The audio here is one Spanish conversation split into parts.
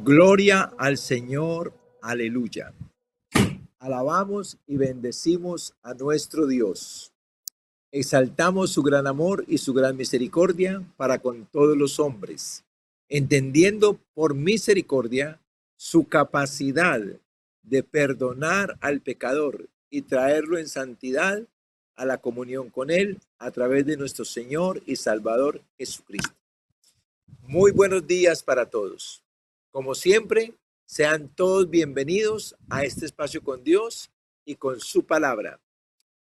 Gloria al Señor, aleluya. Alabamos y bendecimos a nuestro Dios. Exaltamos su gran amor y su gran misericordia para con todos los hombres, entendiendo por misericordia su capacidad de perdonar al pecador y traerlo en santidad a la comunión con Él a través de nuestro Señor y Salvador Jesucristo. Muy buenos días para todos. Como siempre, sean todos bienvenidos a este espacio con Dios y con su palabra.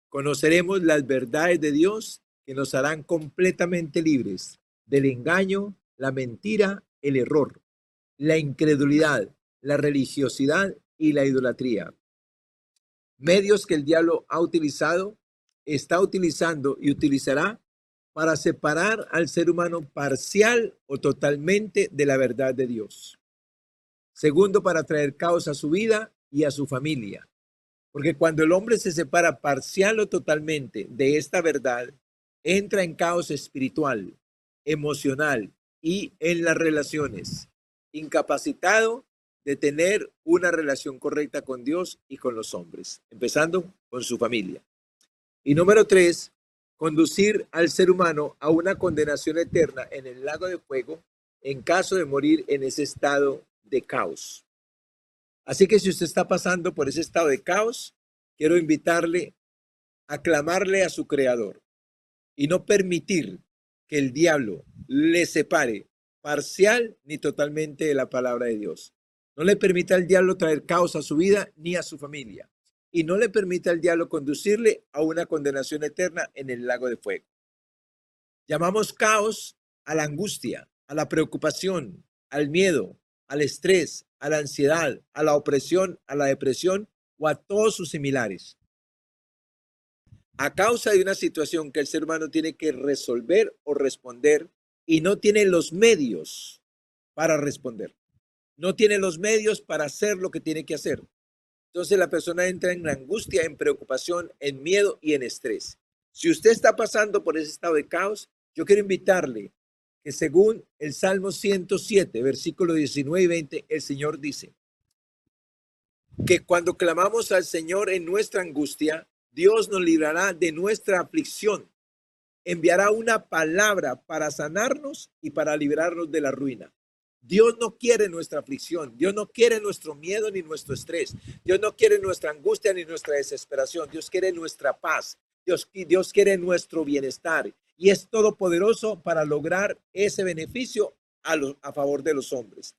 Conoceremos las verdades de Dios que nos harán completamente libres del engaño, la mentira, el error, la incredulidad, la religiosidad y la idolatría. Medios que el diablo ha utilizado, está utilizando y utilizará para separar al ser humano parcial o totalmente de la verdad de Dios. Segundo, para traer caos a su vida y a su familia. Porque cuando el hombre se separa parcial o totalmente de esta verdad, entra en caos espiritual, emocional y en las relaciones, incapacitado de tener una relación correcta con Dios y con los hombres, empezando con su familia. Y número 3, conducir al ser humano a una condenación eterna en el lago de fuego en caso de morir en ese estado de caos. Así que si usted está pasando por ese estado de caos, quiero invitarle a clamarle a su Creador y no permitir que el diablo le separe parcial ni totalmente de la palabra de Dios. No le permita al diablo traer caos a su vida ni a su familia. Y no le permita al diablo conducirle a una condenación eterna en el lago de fuego. Llamamos caos a la angustia, a la preocupación, al miedo, al estrés, a la ansiedad, a la opresión, a la depresión o a todos sus similares. A causa de una situación que el ser humano tiene que resolver o responder y no tiene los medios para responder. No tiene los medios para hacer lo que tiene que hacer. Entonces la persona entra en angustia, en preocupación, en miedo y en estrés. Si usted está pasando por ese estado de caos, yo quiero invitarle que según el Salmo 107, versículo 19 y 20, el Señor dice que cuando clamamos al Señor en nuestra angustia, Dios nos librará de nuestra aflicción. Enviará una palabra para sanarnos y para librarnos de la ruina. Dios no quiere nuestra aflicción, Dios no quiere nuestro miedo ni nuestro estrés, Dios no quiere nuestra angustia ni nuestra desesperación, Dios quiere nuestra paz, Dios quiere nuestro bienestar y es todopoderoso para lograr ese beneficio a favor de los hombres.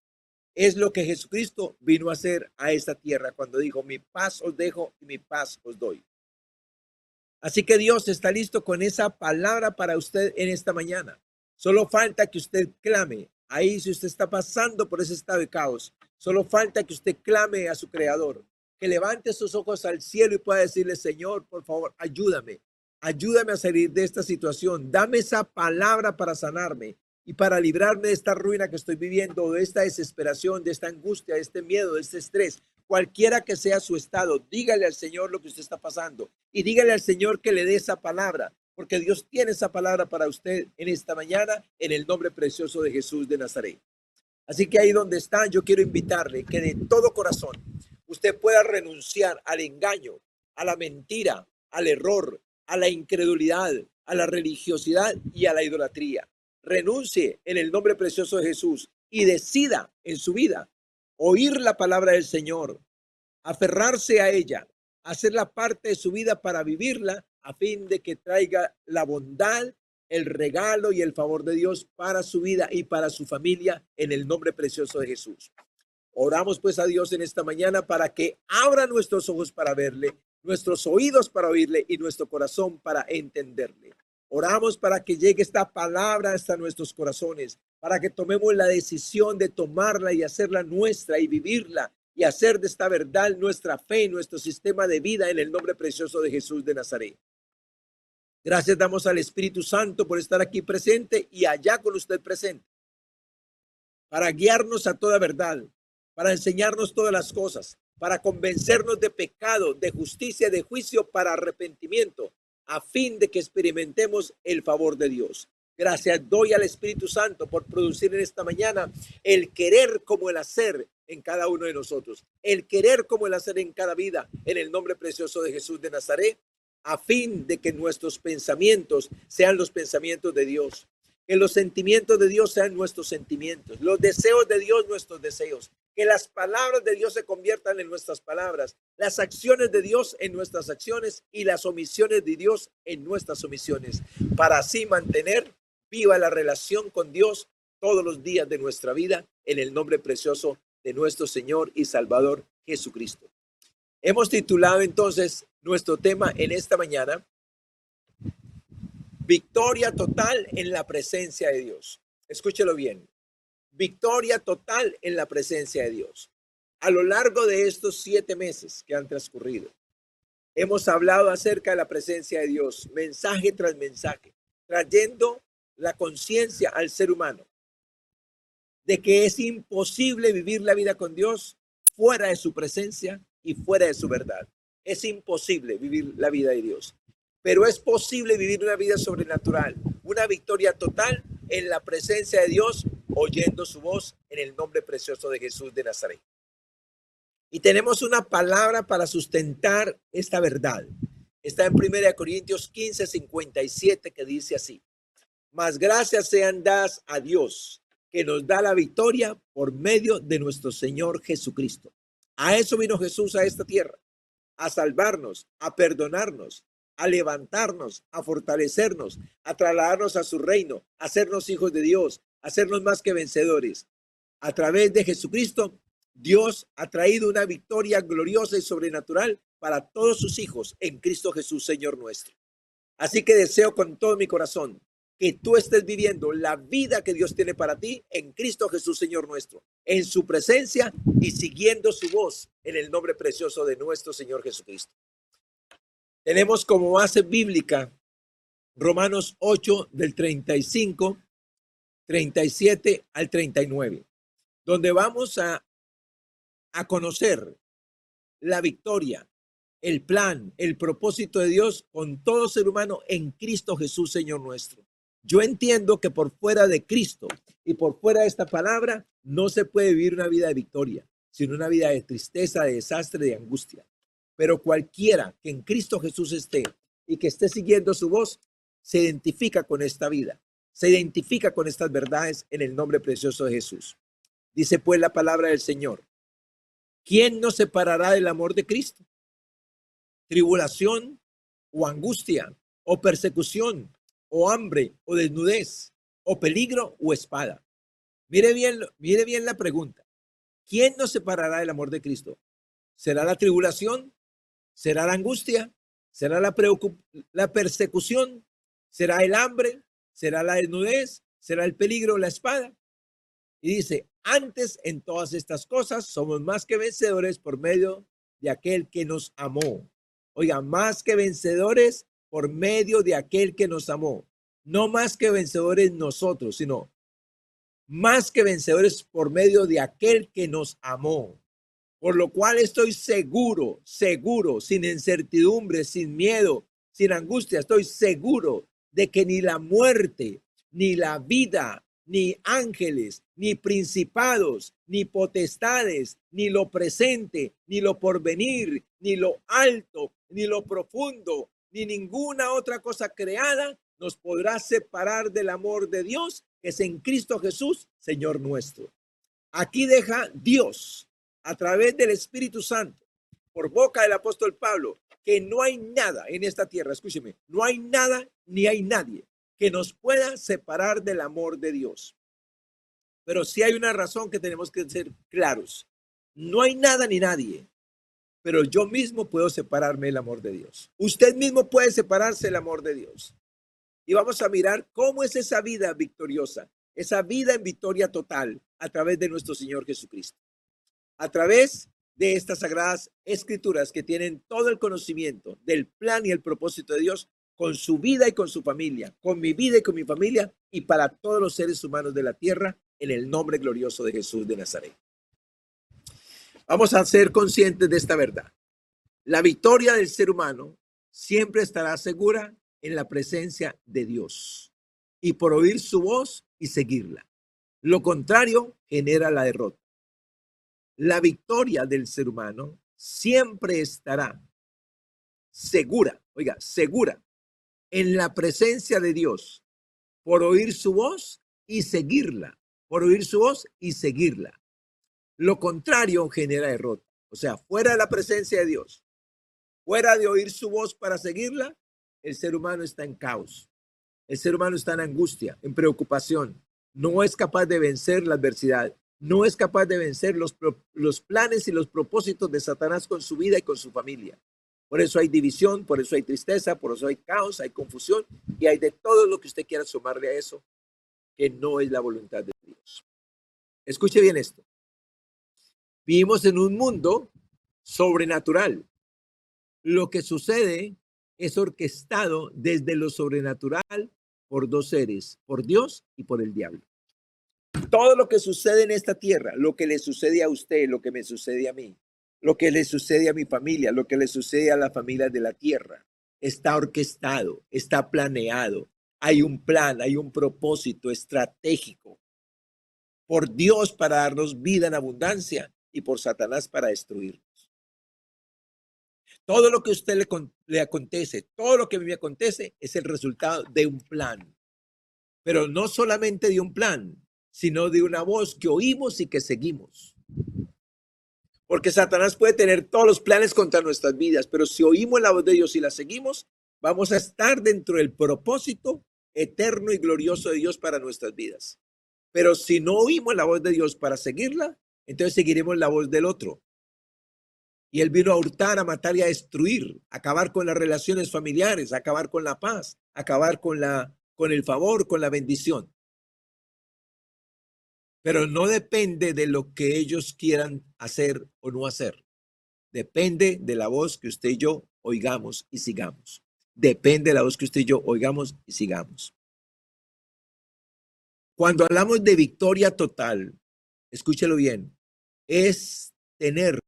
Es lo que Jesucristo vino a hacer a esta tierra cuando dijo, mi paz os dejo y mi paz os doy. Así que Dios está listo con esa palabra para usted en esta mañana. Solo falta que usted clame. Ahí si usted está pasando por ese estado de caos, solo falta que usted clame a su Creador, que levante sus ojos al cielo y pueda decirle, Señor, por favor, ayúdame a salir de esta situación. Dame esa palabra para sanarme y para librarme de esta ruina que estoy viviendo, de esta desesperación, de esta angustia, de este miedo, de este estrés. Cualquiera que sea su estado, dígale al Señor lo que usted está pasando y dígale al Señor que le dé esa palabra, porque Dios tiene esa palabra para usted en esta mañana, en el nombre precioso de Jesús de Nazaret. Así que ahí donde está, yo quiero invitarle que de todo corazón usted pueda renunciar al engaño, a la mentira, al error, a la incredulidad, a la religiosidad y a la idolatría. Renuncie en el nombre precioso de Jesús y decida en su vida oír la palabra del Señor, aferrarse a ella, hacerla parte de su vida para vivirla a fin de que traiga la bondad, el regalo y el favor de Dios para su vida y para su familia en el nombre precioso de Jesús. Oramos pues a Dios en esta mañana para que abra nuestros ojos para verle, nuestros oídos para oírle y nuestro corazón para entenderle. Oramos para que llegue esta palabra hasta nuestros corazones, para que tomemos la decisión de tomarla y hacerla nuestra y vivirla y hacer de esta verdad nuestra fe y nuestro sistema de vida en el nombre precioso de Jesús de Nazaret. Gracias damos al Espíritu Santo por estar aquí presente y allá con usted presente, para guiarnos a toda verdad, para enseñarnos todas las cosas, para convencernos de pecado, de justicia, de juicio, para arrepentimiento, a fin de que experimentemos el favor de Dios. Gracias doy al Espíritu Santo por producir en esta mañana el querer como el hacer en cada uno de nosotros. El querer como el hacer en cada vida, en el nombre precioso de Jesús de Nazaret, a fin de que nuestros pensamientos sean los pensamientos de Dios, que los sentimientos de Dios sean nuestros sentimientos, los deseos de Dios nuestros deseos, que las palabras de Dios se conviertan en nuestras palabras, las acciones de Dios en nuestras acciones y las omisiones de Dios en nuestras omisiones, para así mantener viva la relación con Dios todos los días de nuestra vida, en el nombre precioso de nuestro Señor y Salvador Jesucristo. Hemos titulado entonces nuestro tema en esta mañana, victoria total en la presencia de Dios. Escúchelo bien. Victoria total en la presencia de Dios. A lo largo de estos 7 meses que han transcurrido, hemos hablado acerca de la presencia de Dios, mensaje tras mensaje, trayendo la conciencia al ser humano de que es imposible vivir la vida con Dios fuera de su presencia y fuera de su verdad. Es imposible vivir la vida de Dios, pero es posible vivir una vida sobrenatural, una victoria total en la presencia de Dios, oyendo su voz en el nombre precioso de Jesús de Nazaret. Y tenemos una palabra para sustentar esta verdad. Está en 1 Corintios 15:57, que dice así: mas gracias sean dadas a Dios, que nos da la victoria por medio de nuestro Señor Jesucristo. A eso vino Jesús a esta tierra, a salvarnos, a perdonarnos, a levantarnos, a fortalecernos, a trasladarnos a su reino, a hacernos hijos de Dios, a hacernos más que vencedores. A través de Jesucristo, Dios ha traído una victoria gloriosa y sobrenatural para todos sus hijos en Cristo Jesús, Señor nuestro. Así que deseo con todo mi corazón que tú estés viviendo la vida que Dios tiene para ti en Cristo Jesús, Señor nuestro, en su presencia y siguiendo su voz en el nombre precioso de nuestro Señor Jesucristo. Tenemos como base bíblica Romanos 8 del 35, 37 al 39, donde vamos a conocer la victoria, el plan, el propósito de Dios con todo ser humano en Cristo Jesús, Señor nuestro. Yo entiendo que por fuera de Cristo y por fuera de esta palabra no se puede vivir una vida de victoria, sino una vida de tristeza, de desastre, de angustia. Pero cualquiera que en Cristo Jesús esté y que esté siguiendo su voz, se identifica con esta vida, se identifica con estas verdades en el nombre precioso de Jesús. Dice pues la palabra del Señor: ¿quién nos separará del amor de Cristo? ¿Tribulación o angustia o persecución o hambre o desnudez o peligro o espada? Mire bien la pregunta. ¿Quién nos separará del amor de Cristo? ¿Será la tribulación? ¿Será la angustia? ¿Será la persecución? ¿Será el hambre? ¿Será la desnudez? ¿Será el peligro o la espada? Y dice: antes en todas estas cosas somos más que vencedores por medio de aquel que nos amó. Oiga, más que vencedores por medio de aquel que nos amó. No más que vencedores nosotros, sino más que vencedores por medio de aquel que nos amó. Por lo cual estoy seguro, sin incertidumbre, sin miedo, sin angustia, estoy seguro de que ni la muerte, ni la vida, ni ángeles, ni principados, ni potestades, ni lo presente, ni lo porvenir, ni lo alto, ni lo profundo, ni ninguna otra cosa creada nos podrá separar del amor de Dios que es en Cristo Jesús, Señor nuestro. Aquí deja Dios, a través del Espíritu Santo, por boca del apóstol Pablo, que no hay nada en esta tierra, escúcheme, no hay nada ni hay nadie que nos pueda separar del amor de Dios. Pero sí hay una razón que tenemos que ser claros. No hay nada ni nadie, pero yo mismo puedo separarme del amor de Dios. Usted mismo puede separarse del amor de Dios. Y vamos a mirar cómo es esa vida victoriosa, esa vida en victoria total a través de nuestro Señor Jesucristo. A través de estas sagradas escrituras que tienen todo el conocimiento del plan y el propósito de Dios con su vida y con su familia, con mi vida y con mi familia y para todos los seres humanos de la tierra, en el nombre glorioso de Jesús de Nazaret. Vamos a ser conscientes de esta verdad. La victoria del ser humano siempre estará segura en la presencia de Dios y por oír su voz y seguirla. Lo contrario genera la derrota. La victoria del ser humano siempre estará segura, oiga, segura en la presencia de Dios por oír su voz y seguirla, por oír su voz y seguirla. Lo contrario genera derrota. O sea, fuera de la presencia de Dios, fuera de oír su voz para seguirla, el ser humano está en caos. El ser humano está en angustia, en preocupación. No es capaz de vencer la adversidad. No es capaz de vencer los planes y los propósitos de Satanás con su vida y con su familia. Por eso hay división, por eso hay tristeza, por eso hay caos, hay confusión y hay de todo lo que usted quiera sumarle a eso, que no es la voluntad de Dios. Escuche bien esto. Vivimos en un mundo sobrenatural. Lo que sucede es orquestado desde lo sobrenatural por dos seres, por Dios y por el diablo. Todo lo que sucede en esta tierra, lo que le sucede a usted, lo que me sucede a mí, lo que le sucede a mi familia, lo que le sucede a la familia de la tierra, está orquestado, está planeado. Hay un plan, hay un propósito estratégico por Dios para darnos vida en abundancia y por Satanás para destruirnos. Todo lo que a usted le acontece, todo lo que a mí me acontece es el resultado de un plan. Pero no solamente de un plan, sino de una voz que oímos y que seguimos. Porque Satanás puede tener todos los planes contra nuestras vidas, pero si oímos la voz de Dios y la seguimos, vamos a estar dentro del propósito eterno y glorioso de Dios para nuestras vidas. Pero si no oímos la voz de Dios para seguirla, entonces seguiremos la voz del otro. Y él vino a hurtar, a matar y a destruir, a acabar con las relaciones familiares, a acabar con la paz, a acabar con el favor, con la bendición. Pero no depende de lo que ellos quieran hacer o no hacer. Depende de la voz que usted y yo oigamos y sigamos. Depende de la voz que usted y yo oigamos y sigamos. Cuando hablamos de victoria total, escúchelo bien, es tener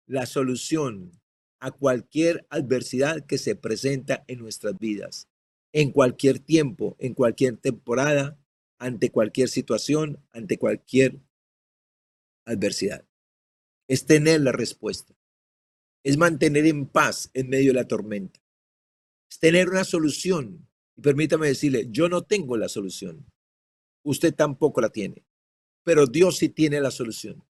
la solución a cualquier adversidad que se presenta en nuestras vidas, en cualquier tiempo, en cualquier temporada, ante cualquier situación, ante cualquier adversidad. Es tener la respuesta, es mantener en paz en medio de la tormenta, es tener una solución. Y permítame decirle, yo no tengo la solución, usted tampoco la tiene, pero Dios sí tiene la solución.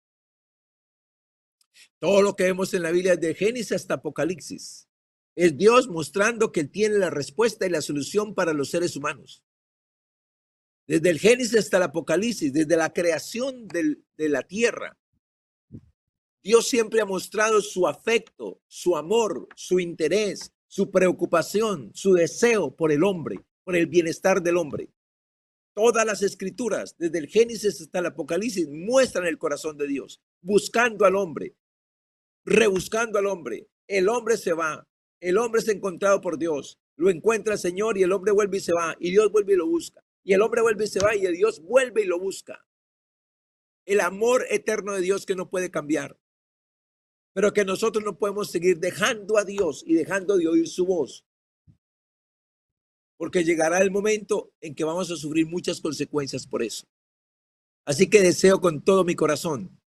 Todo lo que vemos en la Biblia, de Génesis hasta Apocalipsis, es Dios mostrando que Él tiene la respuesta y la solución para los seres humanos. Desde el Génesis hasta el Apocalipsis, desde la creación de la tierra, Dios siempre ha mostrado su afecto, su amor, su interés, su preocupación, su deseo por el hombre, por el bienestar del hombre. Todas las escrituras, desde el Génesis hasta el Apocalipsis, muestran el corazón de Dios, buscando al hombre, rebuscando al hombre. El hombre se va, el hombre es encontrado por Dios, lo encuentra el Señor y el hombre vuelve y se va, y Dios vuelve y lo busca. Y el hombre vuelve y se va y Dios vuelve y lo busca. El amor eterno de Dios que no puede cambiar. Pero que nosotros no podemos seguir dejando a Dios y dejando de oír su voz. Porque llegará el momento en que vamos a sufrir muchas consecuencias por eso. Así que deseo con todo mi corazón,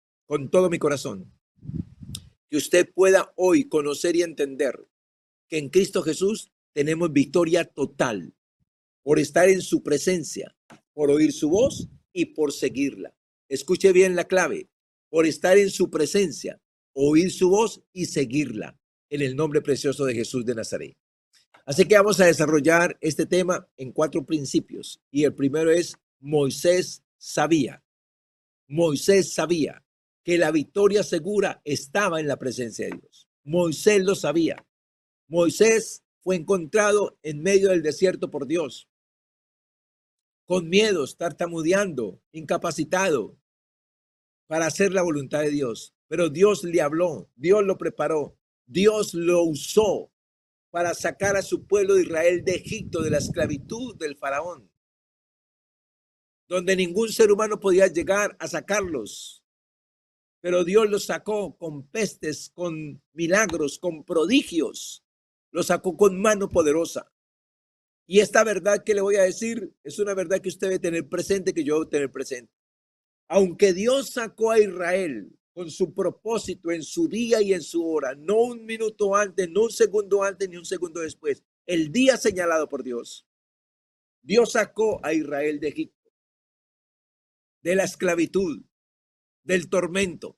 que usted pueda hoy conocer y entender que en Cristo Jesús tenemos victoria total por estar en su presencia, por oír su voz y por seguirla. Escuche bien la clave, por estar en su presencia, oír su voz y seguirla, en el nombre precioso de Jesús de Nazaret. Así que vamos a desarrollar este tema en 4 principios. Y el primero es, Moisés sabía que la victoria segura estaba en la presencia de Dios. Moisés lo sabía. Moisés fue encontrado en medio del desierto por Dios, con miedos, tartamudeando, incapacitado para hacer la voluntad de Dios. Pero Dios le habló, Dios lo preparó, Dios lo usó para sacar a su pueblo de Israel de Egipto, de la esclavitud del faraón, donde ningún ser humano podía llegar a sacarlos. Pero Dios los sacó con pestes, con milagros, con prodigios. Los sacó con mano poderosa. Y esta verdad que le voy a decir es una verdad que usted debe tener presente, que yo debo tener presente. Aunque Dios sacó a Israel con su propósito en su día y en su hora, no un minuto antes, no un segundo antes, ni un segundo después. El día señalado por Dios. Dios sacó a Israel de Egipto, de la esclavitud, del tormento,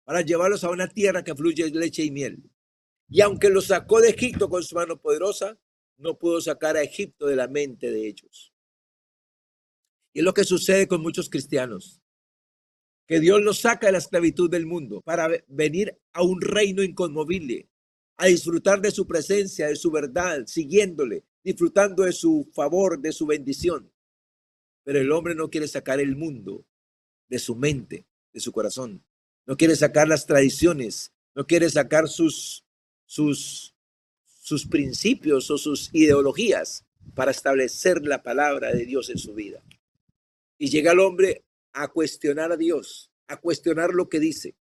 para llevarlos a una tierra que fluye leche y miel. Y aunque los sacó de Egipto con su mano poderosa, no pudo sacar a Egipto de la mente de ellos. Y es lo que sucede con muchos cristianos, que Dios los saca de la esclavitud del mundo para venir a un reino inconmovible, a disfrutar de su presencia, de su verdad, siguiéndole, disfrutando de su favor, de su bendición. Pero el hombre no quiere sacar el mundo de su mente, de su corazón. No quiere sacar las tradiciones, no quiere sacar sus principios o sus ideologías para establecer la palabra de Dios en su vida. Y llega el hombre a cuestionar a Dios, a cuestionar lo que dice,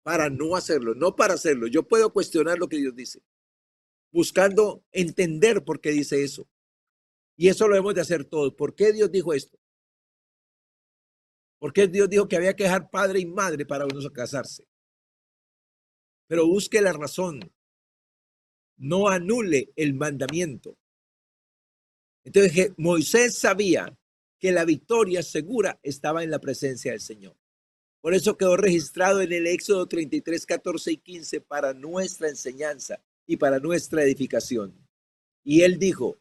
para no hacerlo, no para hacerlo. Yo puedo cuestionar lo que Dios dice, buscando entender por qué dice eso. Y eso lo debemos de hacer todos. ¿Por qué Dios dijo esto? ¿Por qué Dios dijo que había que dejar padre y madre para uno casarse? Pero busque la razón. No anule el mandamiento. Entonces Moisés sabía que la victoria segura estaba en la presencia del Señor. Por eso quedó registrado en el Éxodo 33, 14 y 15 para nuestra enseñanza y para nuestra edificación. Y él dijo,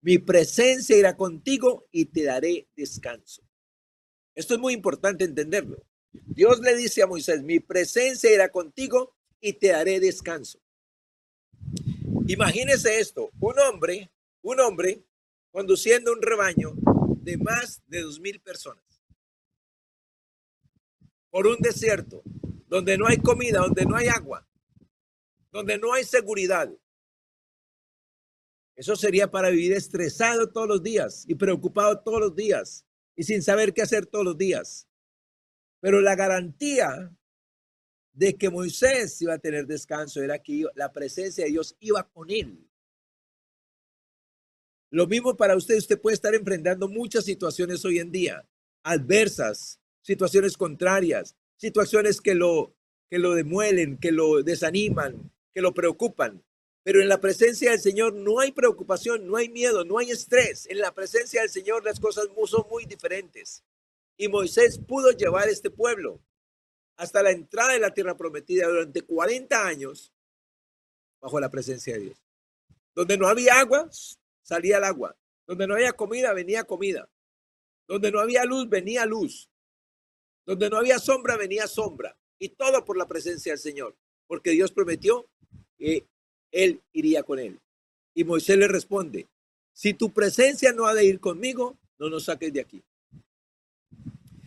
mi presencia irá contigo y te daré descanso. Esto es muy importante entenderlo. Dios le dice a Moisés, mi presencia irá contigo y te daré descanso. Imagínese esto, un hombre conduciendo un rebaño de más de 2,000 personas por un desierto, donde no hay comida, donde no hay agua, donde no hay seguridad. Eso sería para vivir estresado todos los días y preocupado todos los días y sin saber qué hacer todos los días. Pero la garantía de que Moisés iba a tener descanso era que la presencia de Dios iba con él. Lo mismo para usted. Usted puede estar enfrentando muchas situaciones hoy en día, adversas, situaciones contrarias, situaciones que lo demuelen, que lo desaniman, que lo preocupan. Pero en la presencia del Señor no hay preocupación, no hay miedo, no hay estrés. En la presencia del Señor las cosas son muy diferentes. Y Moisés pudo llevar este pueblo hasta la entrada de la tierra prometida durante 40 años bajo la presencia de Dios. Donde no había agua, salía el agua. Donde no había comida, venía comida. Donde no había luz, venía luz. Donde no había sombra, venía sombra. Y todo por la presencia del Señor. Porque Dios prometió que Él iría con él. Y Moisés le responde, si tu presencia no ha de ir conmigo, no nos saques de aquí.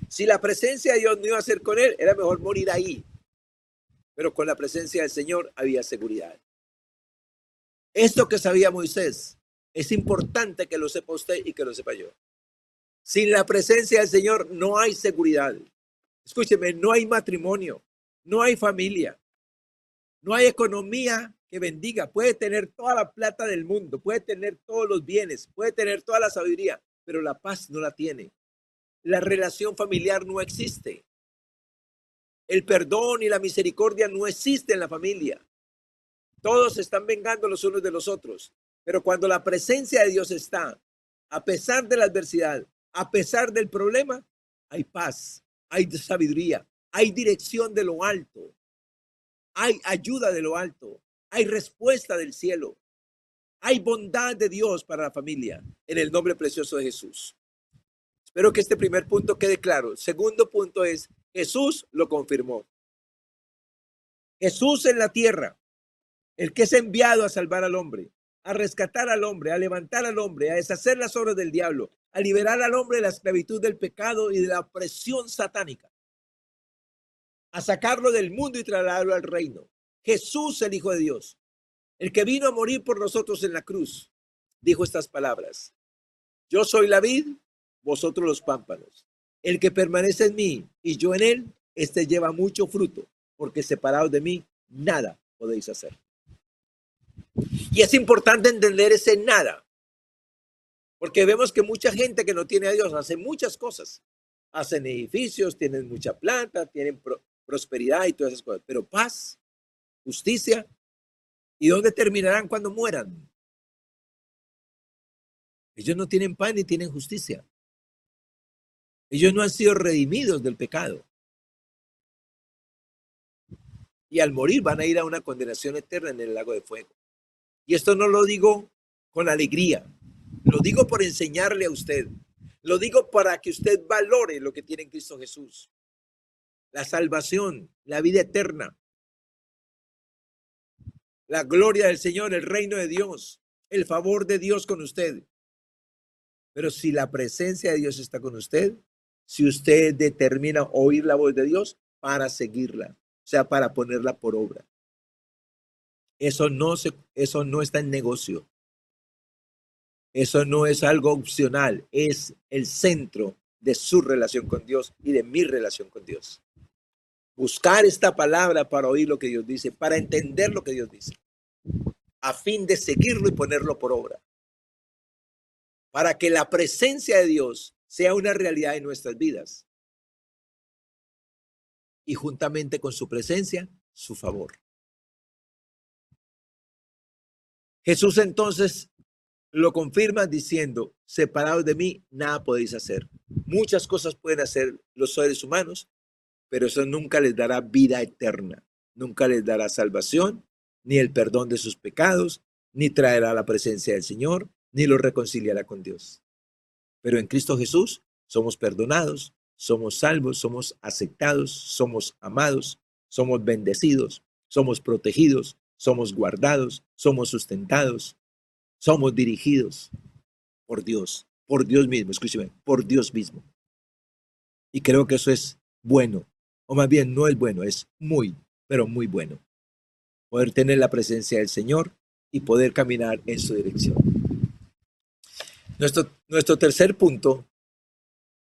Si la presencia de Dios no iba a ser con él, era mejor morir ahí. Pero con la presencia del Señor había seguridad. Esto que sabía Moisés, es importante que lo sepa usted y que lo sepa yo. Sin la presencia del Señor no hay seguridad. Escúcheme, no hay matrimonio, no hay familia, no hay economía que bendiga. Puede tener toda la plata del mundo, puede tener todos los bienes, puede tener toda la sabiduría, pero la paz no la tiene. La relación familiar no existe. El perdón y la misericordia no existe en la familia. Todos se están vengando los unos de los otros. Pero cuando la presencia de Dios está, a pesar de la adversidad, a pesar del problema, hay paz, hay sabiduría, hay dirección de lo alto, hay ayuda de lo alto, hay respuesta del cielo, hay bondad de Dios para la familia, en el nombre precioso de Jesús. Espero que este primer punto quede claro. El segundo punto es, Jesús lo confirmó. Jesús en la tierra, el que es enviado a salvar al hombre, a rescatar al hombre, a levantar al hombre, a deshacer las obras del diablo, a liberar al hombre de la esclavitud del pecado y de la opresión satánica, a sacarlo del mundo y trasladarlo al reino. Jesús, el Hijo de Dios, el que vino a morir por nosotros en la cruz, dijo estas palabras: yo soy la vid, vosotros los pámpanos. El que permanece en mí y yo en él, este lleva mucho fruto, porque separados de mí, nada podéis hacer. Y es importante entender ese nada, porque vemos que mucha gente que no tiene a Dios hace muchas cosas. Hacen edificios, tienen mucha plata, tienen prosperidad y todas esas cosas, pero paz, justicia, ¿y dónde terminarán cuando mueran? Ellos no tienen paz ni tienen justicia. Ellos no han sido redimidos del pecado. Y al morir van a ir a una condenación eterna en el lago de fuego. Y esto no lo digo con alegría, lo digo por enseñarle a usted. Lo digo para que usted valore lo que tiene en Cristo Jesús. La salvación, la vida eterna, la gloria del Señor, el reino de Dios, el favor de Dios con usted. Pero si la presencia de Dios está con usted, si usted determina oír la voz de Dios para seguirla, o sea, para ponerla por obra. Eso no está en negocio. Eso no es algo opcional, es el centro de su relación con Dios y de mi relación con Dios. Buscar esta palabra para oír lo que Dios dice, para entender lo que Dios dice, a fin de seguirlo y ponerlo por obra. Para que la presencia de Dios sea una realidad en nuestras vidas. Y juntamente con su presencia, su favor. Jesús entonces lo confirma diciendo, separados de mí, nada podéis hacer. Muchas cosas pueden hacer los seres humanos, pero eso nunca les dará vida eterna, nunca les dará salvación, ni el perdón de sus pecados, ni traerá la presencia del Señor, ni los reconciliará con Dios. Pero en Cristo Jesús somos perdonados, somos salvos, somos aceptados, somos amados, somos bendecidos, somos protegidos, somos guardados, somos sustentados, somos dirigidos por Dios mismo, escúcheme, por Dios mismo. Y creo que eso es bueno, o más bien no es bueno, es muy, pero muy bueno. Poder tener la presencia del Señor y poder caminar en su dirección. Nuestro tercer punto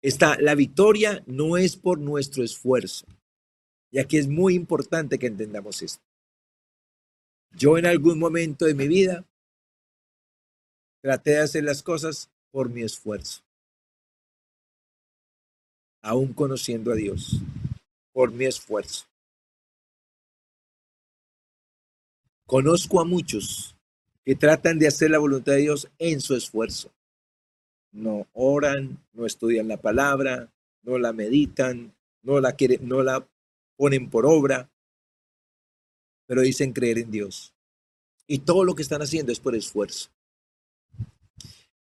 está, la victoria no es por nuestro esfuerzo. Y aquí es muy importante que entendamos esto. Yo en algún momento de mi vida traté de hacer las cosas por mi esfuerzo. Aún conociendo a Dios, por mi esfuerzo. Conozco a muchos que tratan de hacer la voluntad de Dios en su esfuerzo. No oran, no estudian la palabra, no la meditan, no la ponen por obra, pero dicen creer en Dios. Y todo lo que están haciendo es por esfuerzo.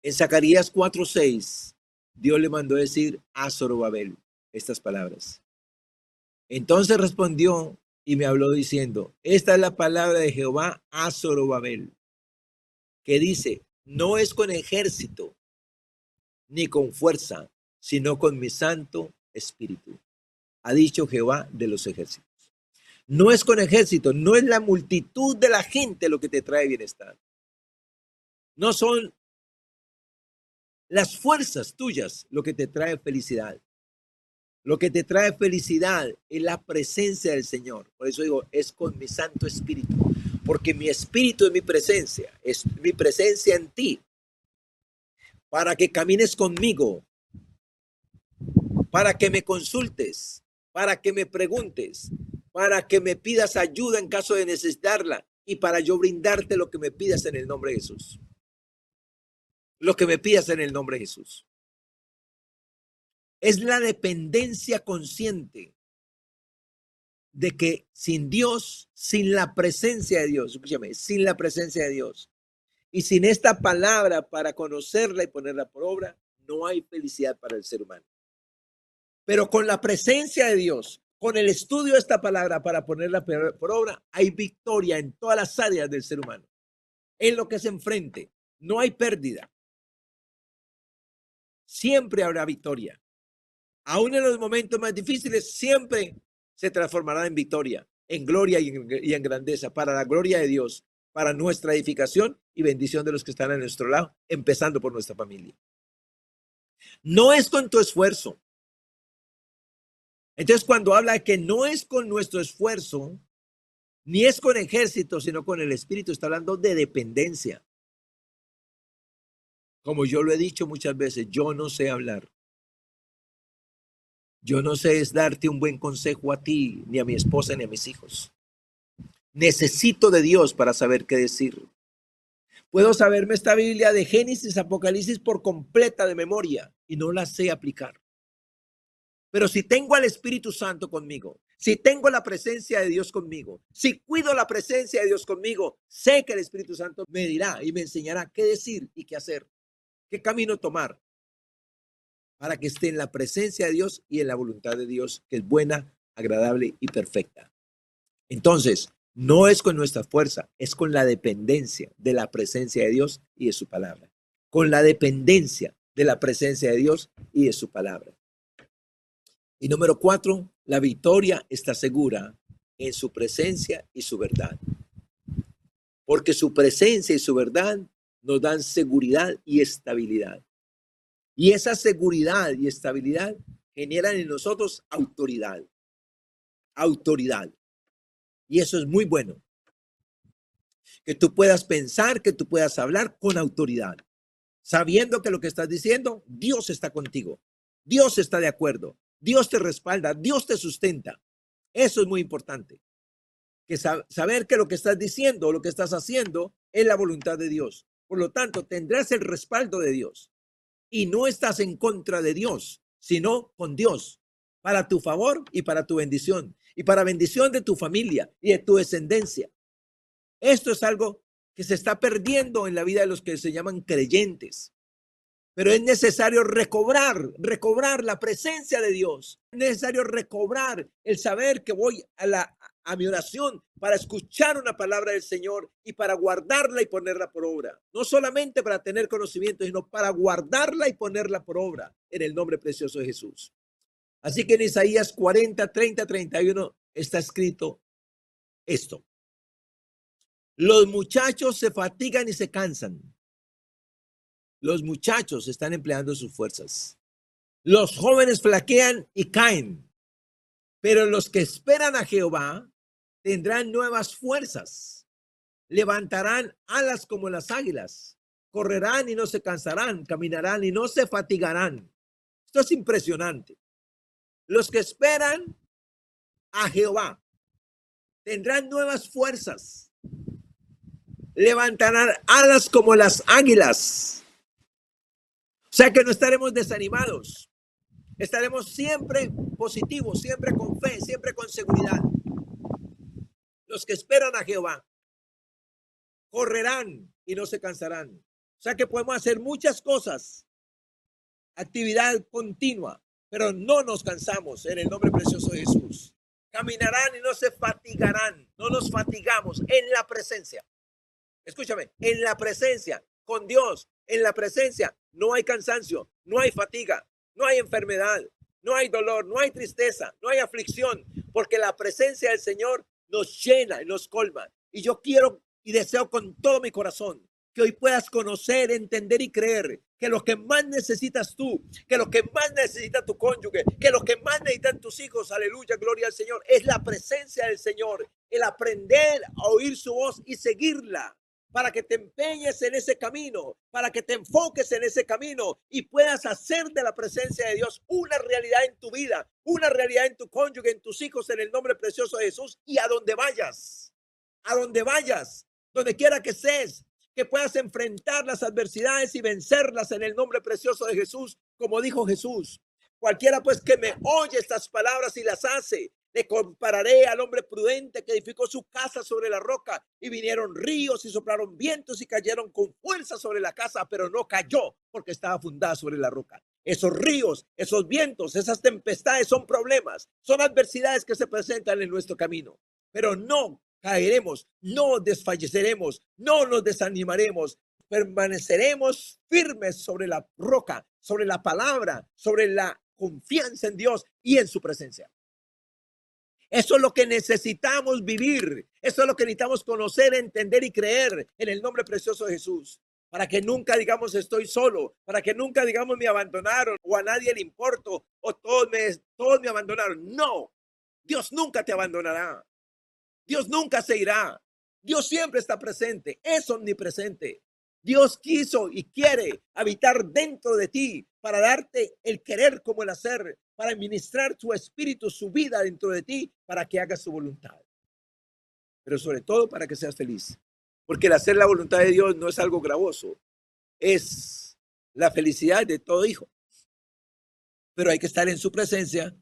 En Zacarías 4:6, Dios le mandó decir a Zorobabel estas palabras. Entonces respondió y me habló diciendo, esta es la palabra de Jehová a Zorobabel, que dice, no es con ejército ni con fuerza, sino con mi santo espíritu, ha dicho Jehová de los ejércitos. No es con ejército, no es la multitud de la gente lo que te trae bienestar. No son las fuerzas tuyas lo que te trae felicidad. Lo que te trae felicidad es la presencia del Señor. Por eso digo, es con mi Santo Espíritu. Porque mi Espíritu es mi presencia en ti. Para que camines conmigo. Para que me consultes. Para que me preguntes. Para que me pidas ayuda en caso de necesitarla. Y para yo brindarte lo que me pidas en el nombre de Jesús. Lo que me pidas en el nombre de Jesús. Es la dependencia consciente de que sin Dios, sin la presencia de Dios, escúchame, sin la presencia de Dios y sin esta palabra para conocerla y ponerla por obra, no hay felicidad para el ser humano. Pero con la presencia de Dios, con el estudio de esta palabra para ponerla por obra, hay victoria en todas las áreas del ser humano. En lo que se enfrente, no hay pérdida. Siempre habrá victoria. Aún en los momentos más difíciles, siempre se transformará en victoria, en gloria y en grandeza, para la gloria de Dios, para nuestra edificación y bendición de los que están a nuestro lado, empezando por nuestra familia. No es con tu esfuerzo. Entonces, cuando habla de que no es con nuestro esfuerzo, ni es con ejército, sino con el Espíritu, está hablando de dependencia. Como yo lo he dicho muchas veces, yo no sé hablar. Yo no sé es darte un buen consejo a ti, ni a mi esposa, ni a mis hijos. Necesito de Dios para saber qué decir. Puedo saberme esta Biblia de Génesis, Apocalipsis por completa de memoria y no la sé aplicar. Pero si tengo al Espíritu Santo conmigo, si tengo la presencia de Dios conmigo, si cuido la presencia de Dios conmigo, sé que el Espíritu Santo me dirá y me enseñará qué decir y qué hacer, qué camino tomar para que esté en la presencia de Dios y en la voluntad de Dios, que es buena, agradable y perfecta. Entonces, no es con nuestra fuerza, es con la dependencia de la presencia de Dios y de su palabra. Con la dependencia de la presencia de Dios y de su palabra. Y número 4, la victoria está segura en su presencia y su verdad. Porque su presencia y su verdad nos dan seguridad y estabilidad. Y esa seguridad y estabilidad generan en nosotros autoridad. Autoridad. Y eso es muy bueno. Que tú puedas pensar, que tú puedas hablar con autoridad. Sabiendo que lo que estás diciendo, Dios está contigo. Dios está de acuerdo. Dios te respalda. Dios te sustenta. Eso es muy importante. Que saber que lo que estás diciendo, lo que estás haciendo, es la voluntad de Dios. Por lo tanto, tendrás el respaldo de Dios. Y no estás en contra de Dios, sino con Dios, para tu favor y para tu bendición, y para bendición de tu familia y de tu descendencia. Esto es algo que se está perdiendo en la vida de los que se llaman creyentes. Pero es necesario recobrar la presencia de Dios. Es necesario recobrar el saber que voy a mi oración para escuchar una palabra del Señor y para guardarla y ponerla por obra. No solamente para tener conocimiento, sino para guardarla y ponerla por obra en el nombre precioso de Jesús. Así que en Isaías 40, 30, 31 está escrito esto. Los muchachos se fatigan y se cansan. Los muchachos están empleando sus fuerzas. Los jóvenes flaquean y caen. Pero los que esperan a Jehová tendrán nuevas fuerzas. Levantarán alas como las águilas. Correrán y no se cansarán. Caminarán y no se fatigarán. Esto es impresionante. Los que esperan a Jehová tendrán nuevas fuerzas. Levantarán alas como las águilas. O sea que no estaremos desanimados. Estaremos siempre positivos, siempre con fe, siempre con seguridad. Los que esperan a Jehová correrán y no se cansarán. O sea que podemos hacer muchas cosas, actividad continua, pero no nos cansamos en el nombre precioso de Jesús. Caminarán y no se fatigarán. No nos fatigamos en la presencia. Escúchame, en la presencia, con Dios, en la presencia, no hay cansancio, no hay fatiga, no hay enfermedad, no hay dolor, no hay tristeza, no hay aflicción, porque la presencia del Señor nos llena y nos colma. Y yo quiero y deseo con todo mi corazón que hoy puedas conocer, entender y creer que lo que más necesitas tú, que lo que más necesita tu cónyuge, que lo que más necesitan tus hijos, aleluya, gloria al Señor, es la presencia del Señor, el aprender a oír su voz y seguirla, para que te empeñes en ese camino, para que te enfoques en ese camino y puedas hacer de la presencia de Dios una realidad en tu vida, una realidad en tu cónyuge, en tus hijos, en el nombre precioso de Jesús. Y a donde vayas, donde quiera que estés, que puedas enfrentar las adversidades y vencerlas en el nombre precioso de Jesús, como dijo Jesús. Cualquiera pues que me oye estas palabras y las hace, le compararé al hombre prudente que edificó su casa sobre la roca, y vinieron ríos y soplaron vientos y cayeron con fuerza sobre la casa, pero no cayó porque estaba fundada sobre la roca. Esos ríos, esos vientos, esas tempestades son problemas, son adversidades que se presentan en nuestro camino, pero no caeremos, no desfalleceremos, no nos desanimaremos, permaneceremos firmes sobre la roca, sobre la palabra, sobre la confianza en Dios y en su presencia. Eso es lo que necesitamos vivir. Eso es lo que necesitamos conocer, entender y creer en el nombre precioso de Jesús. Para que nunca digamos estoy solo, para que nunca digamos me abandonaron o a nadie le importo o todos me abandonaron. No, Dios nunca te abandonará. Dios nunca se irá. Dios siempre está presente, es omnipresente. Dios quiso y quiere habitar dentro de ti para darte el querer como el hacer, para administrar su espíritu, su vida dentro de ti, para que hagas su voluntad. Pero sobre todo para que seas feliz. Porque el hacer la voluntad de Dios no es algo gravoso, es la felicidad de todo hijo. Pero hay que estar en su presencia,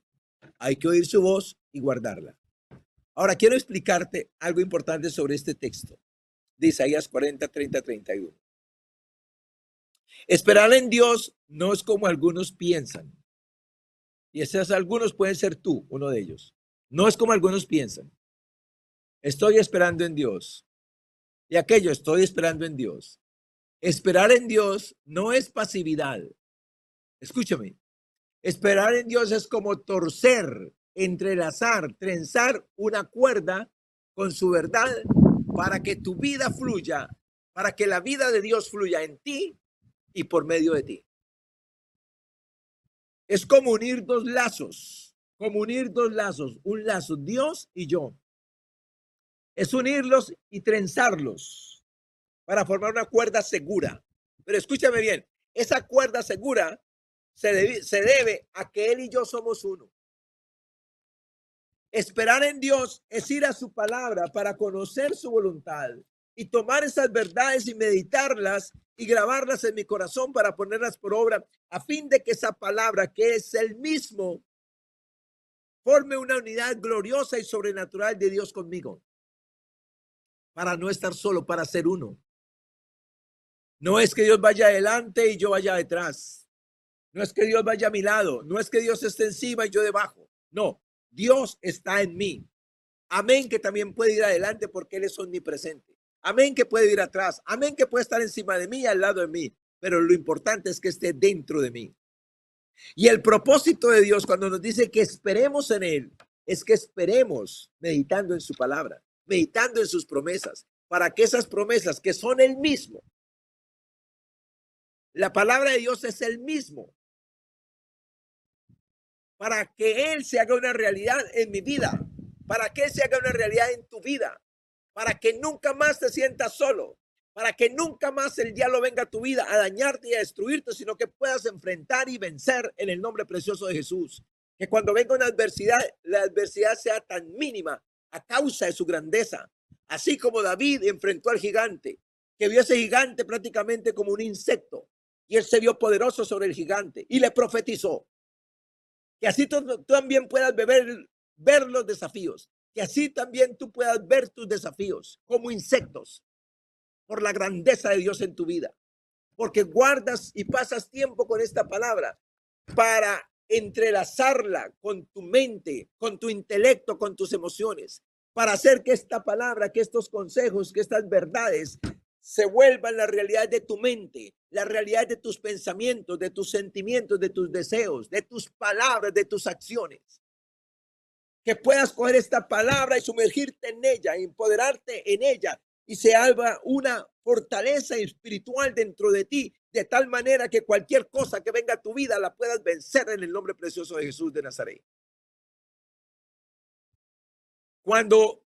hay que oír su voz y guardarla. Ahora quiero explicarte algo importante sobre este texto de Isaías 40, 30, 31. Esperar en Dios no es como algunos piensan. Y esos algunos pueden ser tú, uno de ellos. No es como algunos piensan. Estoy esperando en Dios. Y aquello, estoy esperando en Dios. Esperar en Dios no es pasividad. Escúchame. Esperar en Dios es como torcer, entrelazar, trenzar una cuerda con su verdad para que tu vida fluya, para que la vida de Dios fluya en ti y por medio de ti. Es como unir dos lazos, un lazo Dios y yo. Es unirlos y trenzarlos para formar una cuerda segura. Pero escúchame bien, esa cuerda segura se debe a que Él y yo somos uno. Esperar en Dios es ir a su palabra para conocer su voluntad y tomar esas verdades y meditarlas y grabarlas en mi corazón para ponerlas por obra a fin de que esa palabra, que es el mismo, forme una unidad gloriosa y sobrenatural de Dios conmigo, para no estar solo, para ser uno. No es que Dios vaya adelante y yo vaya detrás. No es que Dios vaya a mi lado. No es que Dios esté encima y yo debajo. No, Dios está en mí. Amén, que también puede ir adelante porque Él es omnipresente. Amén, que puede ir atrás. Amén, que puede estar encima de mí y al lado de mí. Pero lo importante es que esté dentro de mí. Y el propósito de Dios cuando nos dice que esperemos en Él, es que esperemos meditando en su palabra, meditando en sus promesas, para que esas promesas que son el mismo, la palabra de Dios es el mismo, para que Él se haga una realidad en mi vida, para que Él se haga una realidad en tu vida, para que nunca más te sientas solo, para que nunca más el diablo venga a tu vida a dañarte y a destruirte, sino que puedas enfrentar y vencer en el nombre precioso de Jesús. Que cuando venga una adversidad, la adversidad sea tan mínima a causa de su grandeza. Así como David enfrentó al gigante, que vio ese gigante prácticamente como un insecto, y él se vio poderoso sobre el gigante y le profetizó. Que así tú también puedas ver los desafíos, que así también tú puedas ver tus desafíos como insectos por la grandeza de Dios en tu vida, porque guardas y pasas tiempo con esta palabra para entrelazarla con tu mente, con tu intelecto, con tus emociones, para hacer que esta palabra, que estos consejos, que estas verdades se vuelvan la realidad de tu mente, la realidad de tus pensamientos, de tus sentimientos, de tus deseos, de tus palabras, de tus acciones. Que puedas coger esta palabra y sumergirte en ella, empoderarte en ella y se haga una fortaleza espiritual dentro de ti, de tal manera que cualquier cosa que venga a tu vida la puedas vencer en el nombre precioso de Jesús de Nazaret. Cuando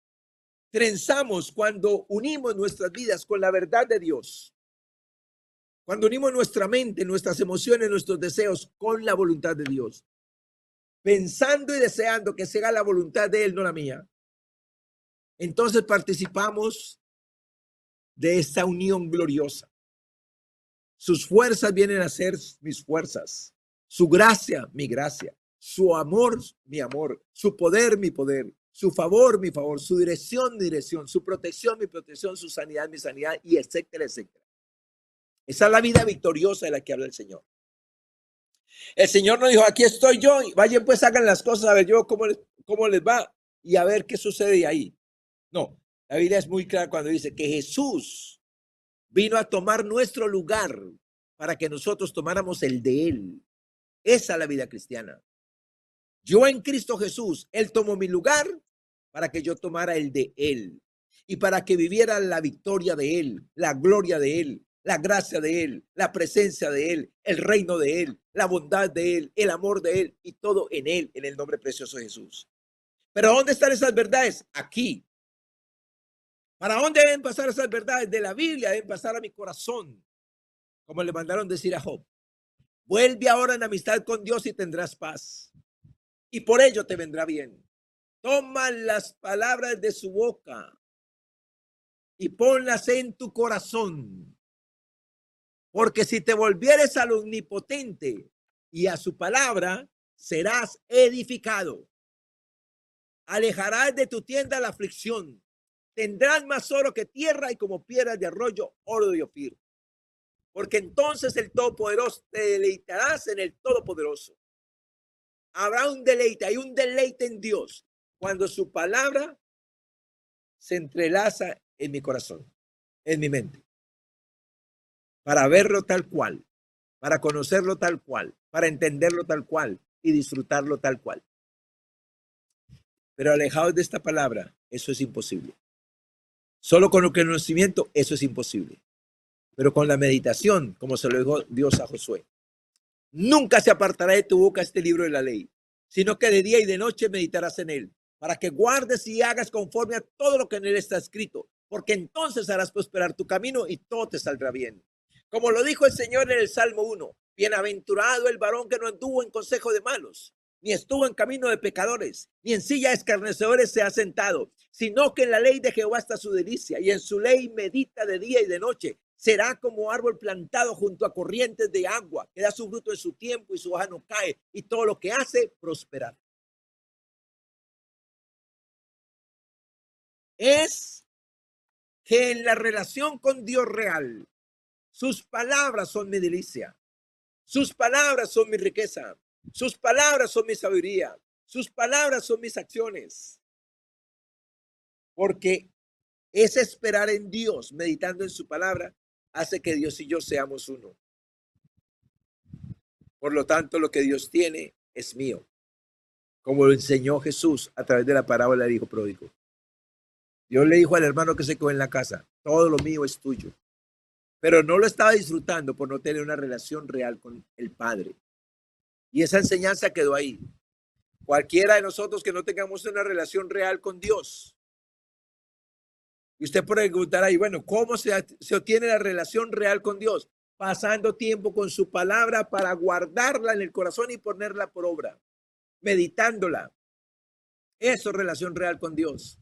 trenzamos, cuando unimos nuestras vidas con la verdad de Dios, cuando unimos nuestra mente, nuestras emociones, nuestros deseos con la voluntad de Dios, pensando y deseando que sea la voluntad de Él, no la mía, entonces participamos de esta unión gloriosa. Sus fuerzas vienen a ser mis fuerzas, su gracia, mi gracia, su amor, mi amor, su poder, mi poder, su favor, mi favor, su dirección, mi dirección, su protección, mi protección, su sanidad, mi sanidad, y etcétera, etcétera. Esa es la vida victoriosa de la que habla el Señor. El Señor nos dijo, aquí estoy yo, y vayan pues hagan las cosas, a ver yo cómo les va y a ver qué sucede ahí. No, la Biblia es muy clara cuando dice que Jesús vino a tomar nuestro lugar para que nosotros tomáramos el de Él. Esa es la vida cristiana. Yo en Cristo Jesús, Él tomó mi lugar para que yo tomara el de Él y para que viviera la victoria de Él, la gloria de Él, la gracia de Él, la presencia de Él, el reino de Él, la bondad de Él, el amor de Él y todo en Él, en el nombre precioso de Jesús. Pero ¿dónde están esas verdades? Aquí. ¿Para dónde deben pasar esas verdades? De la Biblia deben pasar a mi corazón, como le mandaron decir a Job. Vuelve ahora en amistad con Dios y tendrás paz, y por ello te vendrá bien. Toma las palabras de su boca y ponlas en tu corazón, porque si te volvieres al omnipotente y a su palabra, serás edificado. Alejarás de tu tienda la aflicción. Tendrás más oro que tierra y como piedras de arroyo, oro de Ofir. Porque entonces el Todopoderoso te deleitarás en el Todopoderoso. Habrá un deleite, hay un deleite en Dios cuando su palabra se entrelaza en mi corazón, en mi mente, para verlo tal cual, para conocerlo tal cual, para entenderlo tal cual y disfrutarlo tal cual. Pero alejados de esta palabra, eso es imposible. Solo con el conocimiento, eso es imposible. Pero con la meditación, como se lo dijo Dios a Josué, nunca se apartará de tu boca este libro de la ley, sino que de día y de noche meditarás en él, para que guardes y hagas conforme a todo lo que en él está escrito, porque entonces harás prosperar tu camino y todo te saldrá bien. Como lo dijo el Señor en el Salmo 1, bienaventurado el varón que no anduvo en consejo de malos, ni estuvo en camino de pecadores, ni en silla de escarnecedores se ha sentado, sino que en la ley de Jehová está su delicia, y en su ley medita de día y de noche. Será como árbol plantado junto a corrientes de agua, que da su fruto en su tiempo y su hoja no cae, y todo lo que hace prosperar. Es que en la relación con Dios real, sus palabras son mi delicia, sus palabras son mi riqueza, sus palabras son mi sabiduría, sus palabras son mis acciones. Porque es esperar en Dios, meditando en su palabra, hace que Dios y yo seamos uno. Por lo tanto, lo que Dios tiene es mío, como lo enseñó Jesús a través de la parábola del hijo pródigo. Dios le dijo al hermano que se quedó en la casa, todo lo mío es tuyo. Pero no lo estaba disfrutando por no tener una relación real con el Padre. Y esa enseñanza quedó ahí. Cualquiera de nosotros que no tengamos una relación real con Dios. Y usted puede preguntar ahí, bueno, ¿cómo se obtiene la relación real con Dios? Pasando tiempo con su palabra para guardarla en el corazón y ponerla por obra, meditándola. Eso es relación real con Dios.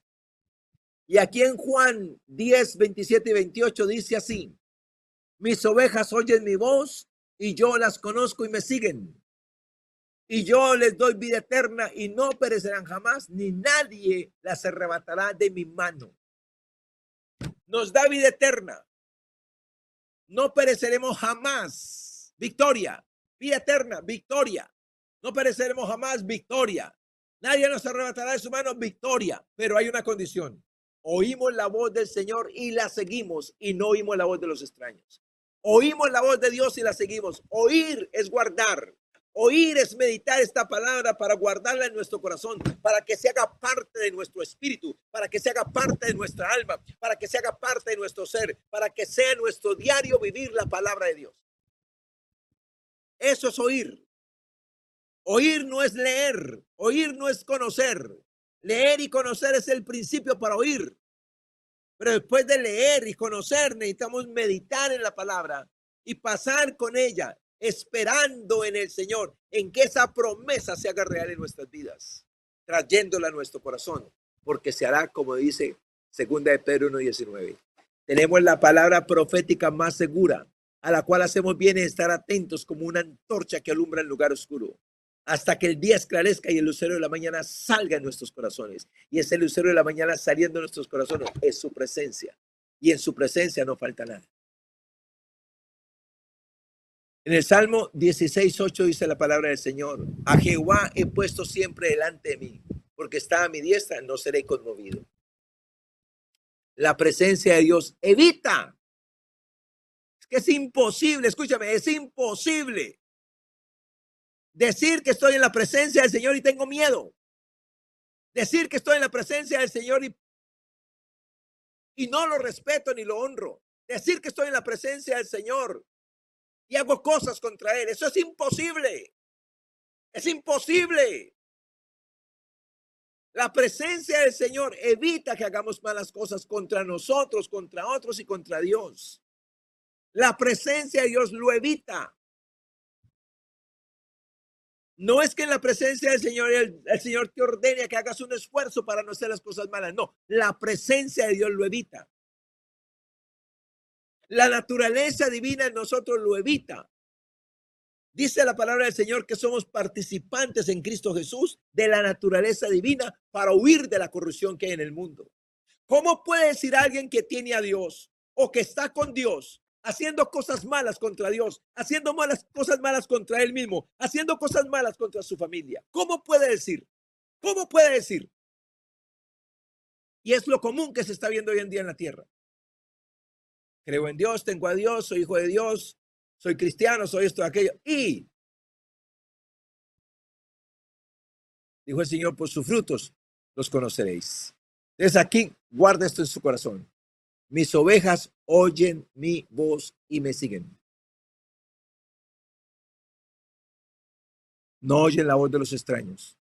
Y aquí en Juan 10, 27 y 28 dice así, mis ovejas oyen mi voz y yo las conozco y me siguen. Y yo les doy vida eterna y no perecerán jamás, ni nadie las arrebatará de mi mano. Nos da vida eterna. No pereceremos jamás. Victoria. Vida eterna. Victoria. No pereceremos jamás. Victoria. Nadie nos arrebatará de su mano. Victoria. Pero hay una condición. Oímos la voz del Señor y la seguimos y no oímos la voz de los extraños. Oímos la voz de Dios y la seguimos. Oír es guardar. Oír es meditar esta palabra para guardarla en nuestro corazón, para que se haga parte de nuestro espíritu, para que se haga parte de nuestra alma, para que se haga parte de nuestro ser, para que sea nuestro diario vivir la palabra de Dios. Eso es oír. Oír no es leer, oír no es conocer. Leer y conocer es el principio para oír. Pero después de leer y conocer, necesitamos meditar en la palabra y pasar con ella, esperando en el Señor, en que esa promesa se haga real en nuestras vidas, trayéndola a nuestro corazón, porque se hará, como dice 2 de Pedro 1:19. Tenemos la palabra profética más segura, a la cual hacemos bien en estar atentos como una antorcha que alumbra el lugar oscuro, hasta que el día esclarezca y el lucero de la mañana salga en nuestros corazones. Y ese lucero de la mañana saliendo en nuestros corazones es su presencia. Y en su presencia no falta nada. En el Salmo 16:8 dice la palabra del Señor, a Jehová he puesto siempre delante de mí, porque está a mi diestra, no seré conmovido. La presencia de Dios evita. Es que es imposible, escúchame, es imposible decir que estoy en la presencia del Señor y tengo miedo. Decir que estoy en la presencia del Señor y no lo respeto ni lo honro. Decir que estoy en la presencia del Señor y hago cosas contra Él. Eso es imposible. Es imposible. La presencia del Señor evita que hagamos malas cosas contra nosotros, contra otros y contra Dios. La presencia de Dios lo evita. No es que en la presencia del Señor, el Señor te ordene que hagas un esfuerzo para no hacer las cosas malas. No, la presencia de Dios lo evita. La naturaleza divina en nosotros lo evita. Dice la palabra del Señor que somos participantes en Cristo Jesús de la naturaleza divina para huir de la corrupción que hay en el mundo. ¿Cómo puede decir alguien que tiene a Dios o que está con Dios haciendo cosas malas contra Dios, haciendo cosas malas contra él mismo, haciendo cosas malas contra su familia? ¿Cómo puede decir? ¿Cómo puede decir? Y es lo común que se está viendo hoy en día en la tierra. Creo en Dios, tengo a Dios, soy hijo de Dios, soy cristiano, soy esto, aquello. Y dijo el Señor, por sus frutos los conoceréis. Entonces aquí, guarda esto en su corazón. Mis ovejas oyen mi voz y me siguen. No oyen la voz de los extraños.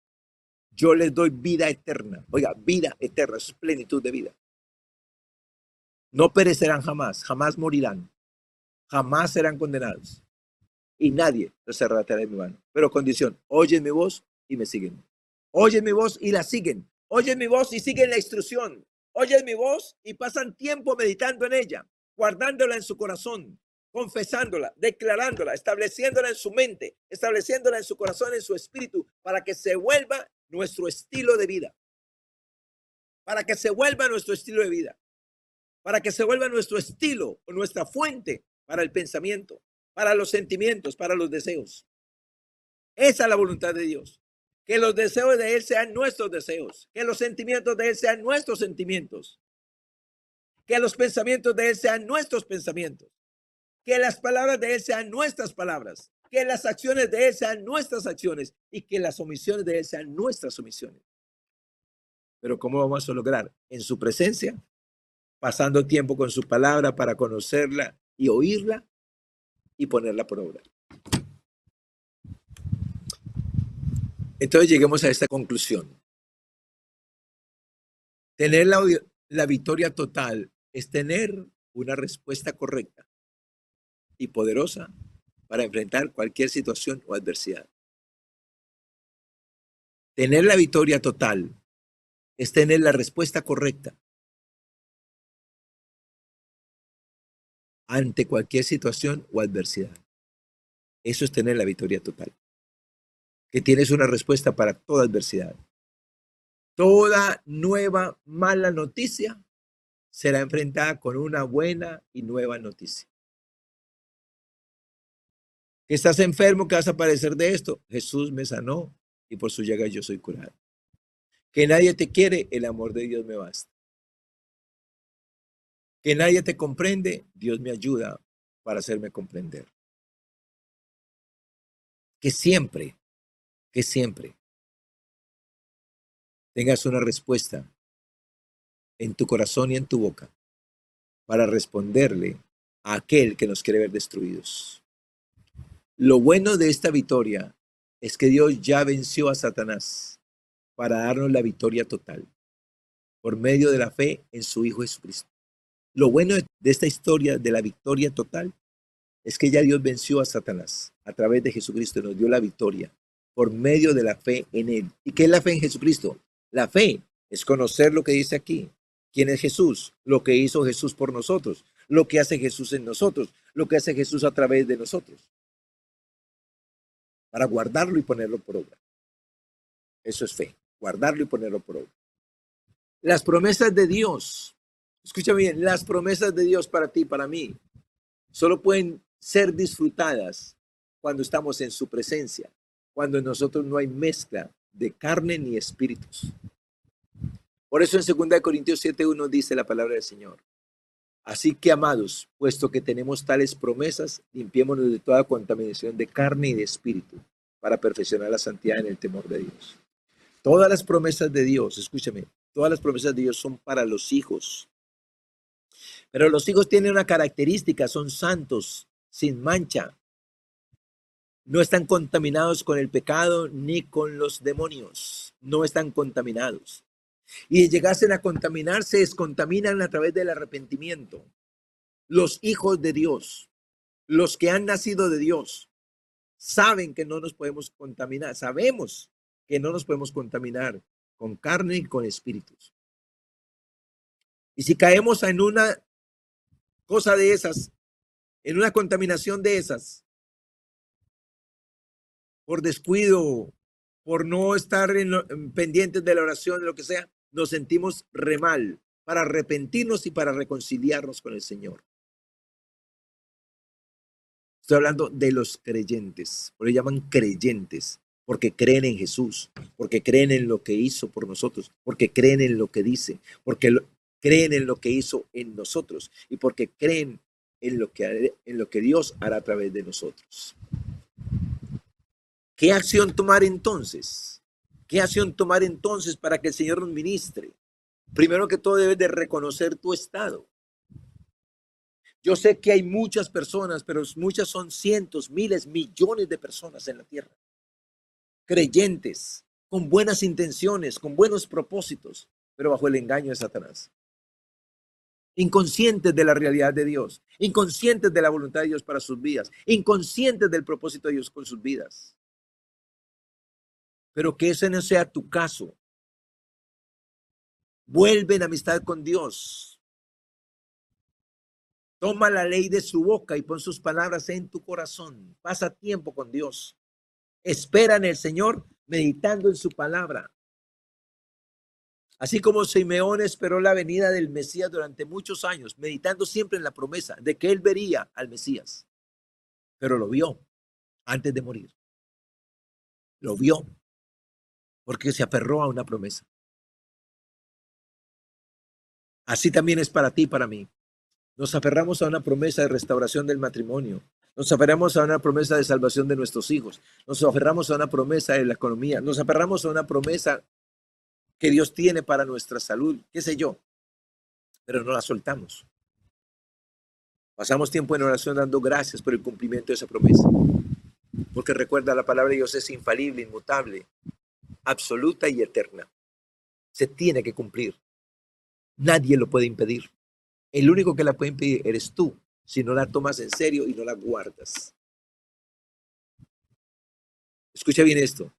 Yo les doy vida eterna. Oiga, vida eterna, es plenitud de vida. No perecerán jamás, jamás morirán, jamás serán condenados. Y nadie los arrebatará de mi mano. Pero condición, oyen mi voz y me siguen. Oyen mi voz y la siguen. Oyen mi voz y siguen la instrucción. Oyen mi voz y pasan tiempo meditando en ella, guardándola en su corazón, confesándola, declarándola, estableciéndola en su mente, estableciéndola en su corazón, en su espíritu, para que se vuelva nuestro estilo de vida. Para que se vuelva nuestro estilo de vida. Para que se vuelva nuestro estilo o nuestra fuente para el pensamiento, para los sentimientos, para los deseos. Esa es la voluntad de Dios. Que los deseos de Él sean nuestros deseos. Que los sentimientos de Él sean nuestros sentimientos. Que los pensamientos de Él sean nuestros pensamientos. Que las palabras de Él sean nuestras palabras. Que las acciones de Él sean nuestras acciones. Y que las omisiones de Él sean nuestras omisiones. Pero ¿cómo vamos a lograr? En su presencia, pasando tiempo con su palabra para conocerla y oírla y ponerla por obra. Entonces lleguemos a esta conclusión. Tener la victoria total es tener una respuesta correcta y poderosa para enfrentar cualquier situación o adversidad. Tener la victoria total es tener la respuesta correcta ante cualquier situación o adversidad. Eso es tener la victoria total. Que tienes una respuesta para toda adversidad. Toda nueva mala noticia será enfrentada con una buena y nueva noticia. Que estás enfermo, que vas a padecer de esto. Jesús me sanó y por su llaga yo soy curado. Que nadie te quiere, el amor de Dios me basta. Que nadie te comprende, Dios me ayuda para hacerme comprender. Que siempre tengas una respuesta en tu corazón y en tu boca para responderle a aquel que nos quiere ver destruidos. Lo bueno de esta victoria es que Dios ya venció a Satanás para darnos la victoria total por medio de la fe en su Hijo Jesucristo. Lo bueno de esta historia de la victoria total es que ya Dios venció a Satanás a través de Jesucristo y nos dio la victoria por medio de la fe en Él. ¿Y qué es la fe en Jesucristo? La fe es conocer lo que dice aquí. ¿Quién es Jesús? Lo que hizo Jesús por nosotros, lo que hace Jesús en nosotros, lo que hace Jesús a través de nosotros, para guardarlo y ponerlo por obra. Eso es fe, guardarlo y ponerlo por obra. Las promesas de Dios, escucha bien, las promesas de Dios para ti, para mí, solo pueden ser disfrutadas cuando estamos en su presencia, cuando en nosotros no hay mezcla de carne ni espíritus. Por eso en 2 Corintios 7:1 dice la palabra del Señor. Así que, amados, puesto que tenemos tales promesas, limpiémonos de toda contaminación de carne y de espíritu, para perfeccionar la santidad en el temor de Dios. Todas las promesas de Dios, escúchame, todas las promesas de Dios son para los hijos. Pero los hijos tienen una característica, son santos, sin mancha. No están contaminados con el pecado ni con los demonios. no están contaminados. Y llegasen a contaminarse, descontaminan a través del arrepentimiento. Los hijos de Dios, los que han nacido de Dios, saben que no nos podemos contaminar, sabemos que no nos podemos contaminar con carne y con espíritus. Y si caemos en una cosa de esas, en una contaminación de esas, por descuido, por no estar pendientes de la oración, de lo que sea, nos sentimos re mal para arrepentirnos y para reconciliarnos con el Señor. Estoy hablando de los creyentes, por eso llaman creyentes, porque creen en Jesús, porque creen en lo que hizo por nosotros, porque creen en lo que dice, porque creen en lo que hizo en nosotros y porque creen en lo que Dios hará a través de nosotros. ¿Qué acción tomar entonces? ¿Qué acción tomar entonces para que el Señor nos ministre? Primero que todo debes de reconocer tu estado. Yo sé que hay muchas personas, pero muchas son cientos, miles, millones de personas en la tierra. Creyentes, con buenas intenciones, con buenos propósitos, pero bajo el engaño de Satanás. Inconscientes de la realidad de Dios, inconscientes de la voluntad de Dios para sus vidas, inconscientes del propósito de Dios con sus vidas. Pero que ese no sea tu caso. Vuelve en amistad con Dios. Toma la ley de su boca y pon sus palabras en tu corazón. Pasa tiempo con Dios. Espera en el Señor, meditando en su palabra. Así como Simeón esperó la venida del Mesías durante muchos años, meditando siempre en la promesa de que él vería al Mesías. Pero lo vio antes de morir. Lo vio porque se aferró a una promesa. Así también es para ti y para mí. Nos aferramos a una promesa de restauración del matrimonio. Nos aferramos a una promesa de salvación de nuestros hijos. Nos aferramos a una promesa de la economía. Nos aferramos a una promesa que Dios tiene para nuestra salud, qué sé yo. Pero no la soltamos. Pasamos tiempo en oración dando gracias por el cumplimiento de esa promesa. Porque recuerda, la palabra de Dios es infalible, inmutable, absoluta y eterna. Se tiene que cumplir. Nadie lo puede impedir. El único que la puede impedir eres tú, si no la tomas en serio y no la guardas. Escucha bien esto.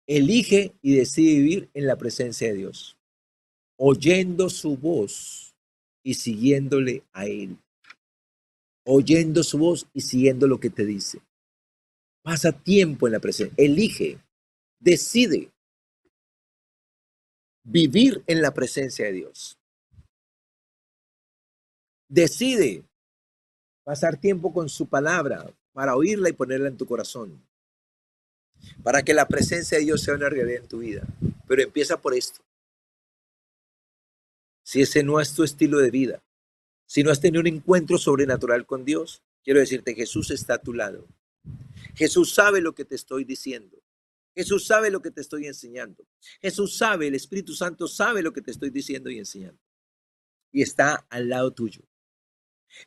Elige y decide vivir en la presencia de Dios, oyendo su voz y siguiéndole a Él. Oyendo su voz y siguiendo lo que te dice. Pasa tiempo en la presencia. Elige, decide vivir en la presencia de Dios. Decide pasar tiempo con su palabra para oírla y ponerla en tu corazón. Para que la presencia de Dios sea una realidad en tu vida. Pero empieza por esto. Si ese no es tu estilo de vida, si no has tenido un encuentro sobrenatural con Dios, quiero decirte, Jesús está a tu lado. Jesús sabe lo que te estoy diciendo. Jesús sabe lo que te estoy enseñando. Jesús sabe, el Espíritu Santo sabe lo que te estoy diciendo y enseñando. Y está al lado tuyo,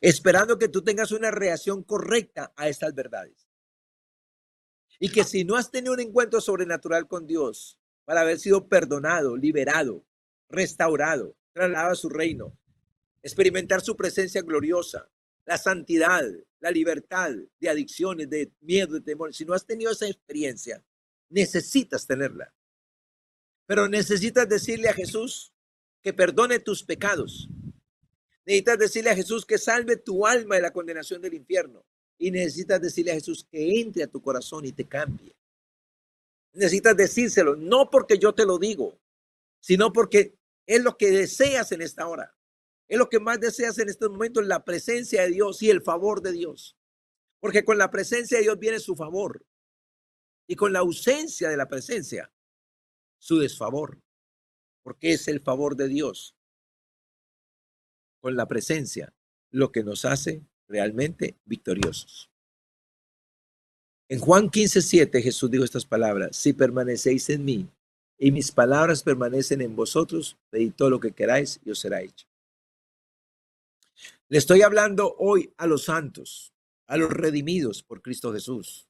esperando que tú tengas una reacción correcta a estas verdades. Y que si no has tenido un encuentro sobrenatural con Dios, para haber sido perdonado, liberado, restaurado, trasladado a su reino, experimentar su presencia gloriosa, la santidad, la libertad de adicciones, de miedo, de temor. Si no has tenido esa experiencia, necesitas tenerla. Pero necesitas decirle a Jesús que perdone tus pecados. Necesitas decirle a Jesús que salve tu alma de la condenación del infierno. Y necesitas decirle a Jesús que entre a tu corazón y te cambie. Necesitas decírselo, no porque yo te lo digo, sino porque es lo que deseas en esta hora. Es lo que más deseas en estos momentos, la presencia de Dios y el favor de Dios. Porque con la presencia de Dios viene su favor. Y con la ausencia de la presencia, su desfavor. Porque es el favor de Dios con la presencia lo que nos hace realmente victoriosos. En Juan 15:7 Jesús dijo estas palabras: si permanecéis en mí y mis palabras permanecen en vosotros, pedid todo lo que queráis y os será hecho. Le estoy hablando hoy a los santos, a los redimidos por Cristo Jesús,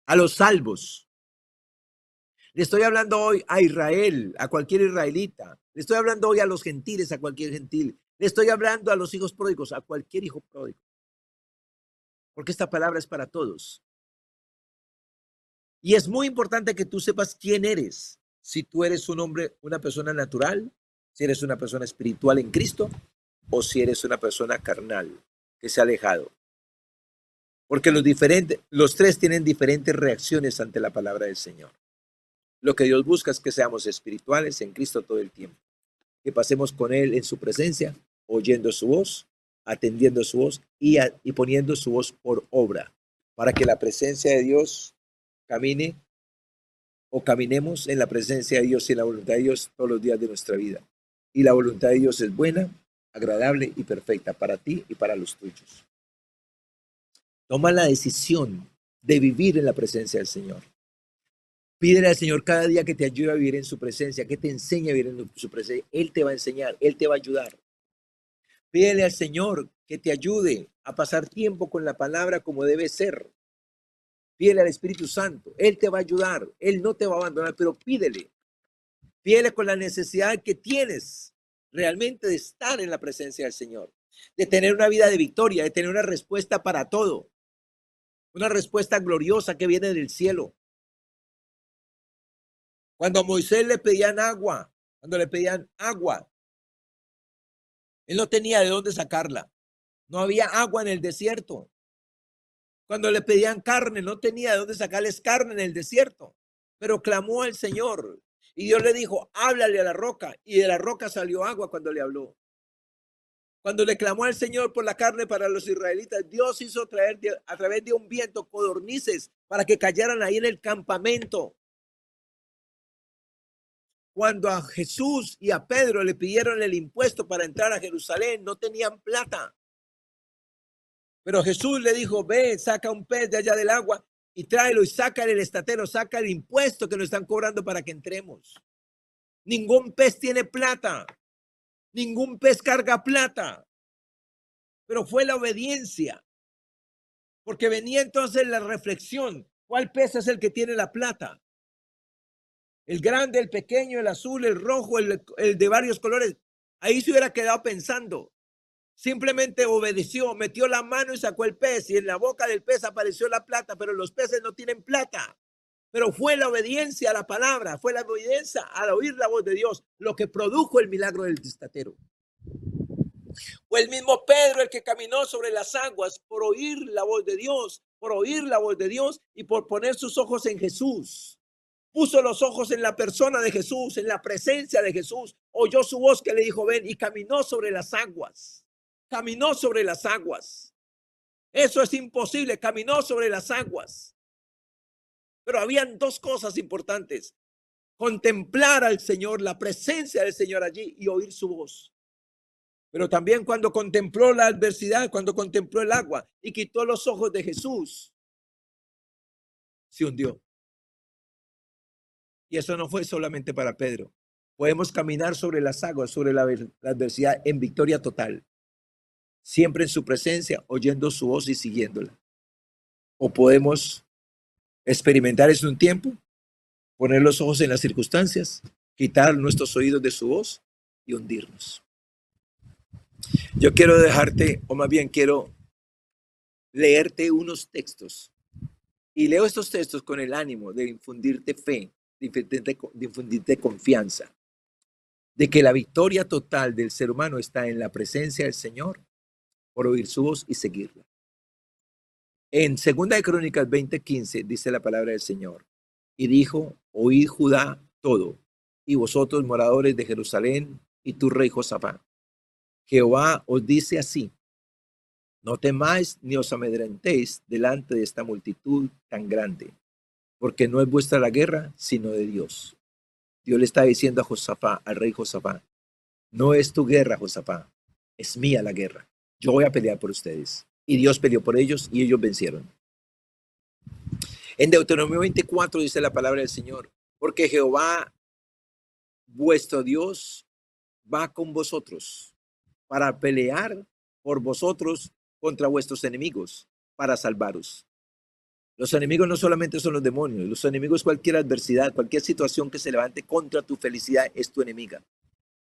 a los salvos. Le estoy hablando hoy a Israel, a cualquier israelita. Le estoy hablando hoy a los gentiles, a cualquier gentil. Le estoy hablando a los hijos pródigos, a cualquier hijo pródigo. Porque esta palabra es para todos. Y es muy importante que tú sepas quién eres. Si tú eres un hombre, una persona natural, si eres una persona espiritual en Cristo, o si eres una persona carnal que se ha alejado. Porque los tres tienen diferentes reacciones ante la palabra del Señor. Lo que Dios busca es que seamos espirituales en Cristo todo el tiempo, que pasemos con Él en su presencia, oyendo su voz, atendiendo su voz y poniendo su voz por obra, para que la presencia de Dios camine o caminemos en la presencia de Dios y en la voluntad de Dios todos los días de nuestra vida. Y la voluntad de Dios es buena, agradable y perfecta para ti y para los tuyos. Toma la decisión de vivir en la presencia del Señor. Pídele al Señor cada día que te ayude a vivir en su presencia, que te enseñe a vivir en su presencia. Él te va a enseñar, Él te va a ayudar. Pídele al Señor que te ayude a pasar tiempo con la palabra como debe ser. Pídele al Espíritu Santo, Él te va a ayudar, Él no te va a abandonar, pero pídele. Pídele con la necesidad que tienes realmente de estar en la presencia del Señor, de tener una vida de victoria, de tener una respuesta para todo, una respuesta gloriosa que viene del cielo. Cuando a Moisés le pedían agua, él no tenía de dónde sacarla. No había agua en el desierto. Cuando le pedían carne, no tenía de dónde sacarles carne en el desierto. Pero clamó al Señor. Y Dios le dijo, háblale a la roca. Y de la roca salió agua cuando le habló. Cuando le clamó al Señor por la carne para los israelitas, Dios hizo traer a través de un viento codornices para que cayeran ahí en el campamento. Cuando a Jesús y a Pedro le pidieron el impuesto para entrar a Jerusalén, no tenían plata. Pero Jesús le dijo, ve, saca un pez de allá del agua y tráelo y saca el estatero, saca el impuesto que nos están cobrando para que entremos. Ningún pez tiene plata. Ningún pez carga plata. Pero fue la obediencia. Porque venía entonces la reflexión. ¿Cuál pez es el que tiene la plata? El grande, el pequeño, el azul, el rojo, el de varios colores. Ahí se hubiera quedado pensando. Simplemente obedeció, metió la mano y sacó el pez, y en la boca del pez apareció la plata, pero los peces no tienen plata. Pero fue la obediencia a la palabra, fue la obediencia al oír la voz de Dios lo que produjo el milagro del estatero. Fue el mismo Pedro el que caminó sobre las aguas por oír la voz de Dios, y por poner sus ojos en Jesús. Puso los ojos en la persona de Jesús, en la presencia de Jesús. Oyó su voz que le dijo, ven, y caminó sobre las aguas. Caminó sobre las aguas. Eso es imposible, caminó sobre las aguas. Pero habían dos cosas importantes. Contemplar al Señor, la presencia del Señor allí y oír su voz. Pero también cuando contempló la adversidad, cuando contempló el agua y quitó los ojos de Jesús, se hundió. Y eso no fue solamente para Pedro. Podemos caminar sobre las aguas, sobre la adversidad en victoria total. Siempre en su presencia, oyendo su voz y siguiéndola. O podemos experimentar eso un tiempo, poner los ojos en las circunstancias, quitar nuestros oídos de su voz y hundirnos. Yo quiero dejarte, o más bien quiero leerte unos textos. Y leo estos textos con el ánimo de infundirte fe, de infundirte confianza, de que la victoria total del ser humano está en la presencia del Señor, por oír su voz y seguirla. En 2 de Crónicas 20:15 dice la palabra del Señor, y dijo, oíd Judá todo, y vosotros moradores de Jerusalén, y tu rey Josafat. Jehová os dice así, no temáis ni os amedrentéis delante de esta multitud tan grande, porque no es vuestra la guerra, sino de Dios. Dios le está diciendo a Josafat, al rey Josafat, no es tu guerra, Josafat, es mía la guerra. Yo voy a pelear por ustedes. Y Dios peleó por ellos y ellos vencieron. En Deuteronomio 24 dice la palabra del Señor, porque Jehová, vuestro Dios, va con vosotros para pelear por vosotros contra vuestros enemigos, para salvaros. Los enemigos no solamente son los demonios, los enemigos es cualquier adversidad, cualquier situación que se levante contra tu felicidad es tu enemiga.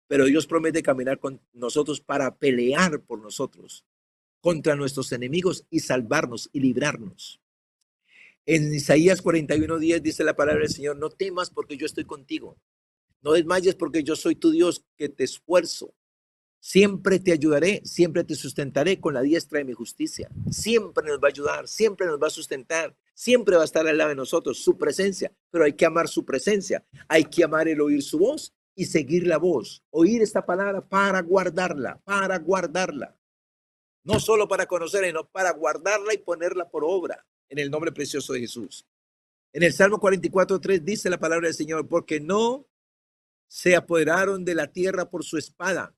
Pero Dios promete caminar con nosotros para pelear por nosotros contra nuestros enemigos y salvarnos y librarnos. En Isaías 41:10 dice la palabra del Señor: no temas porque yo estoy contigo. No desmayes porque yo soy tu Dios que te esfuerzo. Siempre te ayudaré, siempre te sustentaré con la diestra de mi justicia. Siempre nos va a ayudar, siempre nos va a sustentar, siempre va a estar al lado de nosotros, su presencia. Pero hay que amar su presencia, hay que amar el oír su voz y seguir la voz. Oír esta palabra para guardarla, para guardarla. No solo para conocerla, sino para guardarla y ponerla por obra en el nombre precioso de Jesús. En el Salmo 44:3 dice la palabra del Señor: porque no se apoderaron de la tierra por su espada,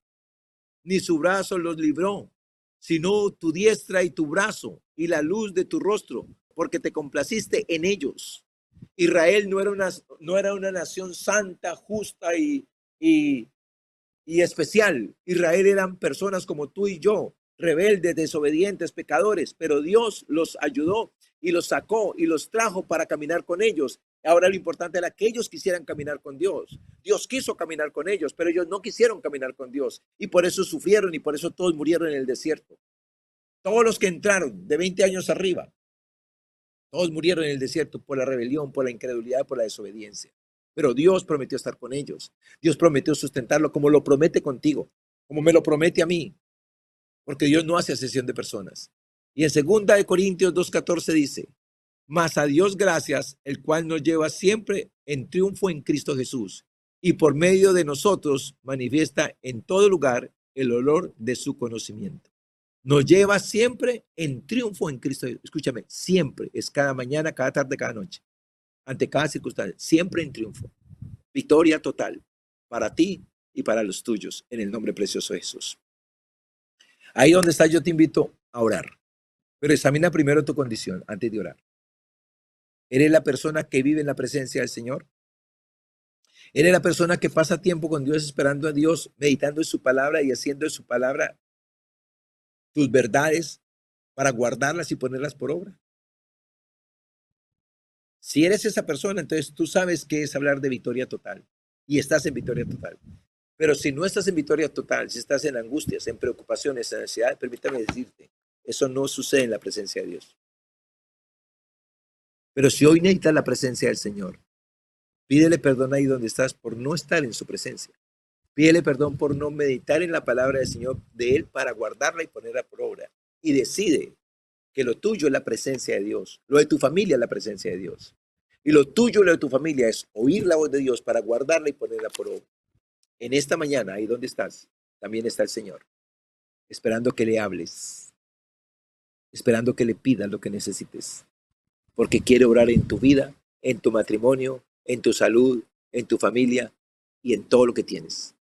ni su brazo los libró, sino tu diestra y tu brazo y la luz de tu rostro, porque te complaciste en ellos. Israel no era una nación santa, justa y especial. Israel eran personas como tú y yo, rebeldes, desobedientes, pecadores, pero Dios los ayudó y los sacó y los trajo para caminar con ellos. Ahora lo importante era que ellos quisieran caminar con Dios. Dios quiso caminar con ellos, pero ellos no quisieron caminar con Dios y por eso sufrieron y por eso todos murieron en el desierto. Todos los que entraron de 20 años arriba, todos murieron en el desierto por la rebelión, por la incredulidad, por la desobediencia. Pero Dios prometió estar con ellos. Dios prometió sustentarlo como lo promete contigo, como me lo promete a mí, porque Dios no hace acepción de personas. Y en 2 Corintios 2:14 dice: mas a Dios gracias, el cual nos lleva siempre en triunfo en Cristo Jesús, y por medio de nosotros manifiesta en todo lugar el olor de su conocimiento. Nos lleva siempre en triunfo en Cristo. Escúchame, siempre, es cada mañana, cada tarde, cada noche, ante cada circunstancia, siempre en triunfo. Victoria total para ti y para los tuyos, en el nombre precioso de Jesús. Ahí donde estás, yo te invito a orar, pero examina primero tu condición antes de orar. ¿Eres la persona que vive en la presencia del Señor? ¿Eres la persona que pasa tiempo con Dios, esperando a Dios, meditando en su palabra y haciendo de su palabra tus verdades para guardarlas y ponerlas por obra? Si eres esa persona, entonces tú sabes qué es hablar de victoria total y estás en victoria total. Pero si no estás en victoria total, si estás en angustias, en preocupaciones, en ansiedad, permítame decirte, eso no sucede en la presencia de Dios. Pero si hoy necesitas la presencia del Señor, pídele perdón ahí donde estás por no estar en su presencia. Pídele perdón por no meditar en la palabra del Señor de Él para guardarla y ponerla por obra. Y decide que lo tuyo es la presencia de Dios, lo de tu familia es la presencia de Dios. Y lo tuyo, lo de tu familia es oír la voz de Dios para guardarla y ponerla por obra. En esta mañana, ahí donde estás, también está el Señor, esperando que le hables, esperando que le pidas lo que necesites, porque quiere orar en tu vida, en tu matrimonio, en tu salud, en tu familia y en todo lo que tienes.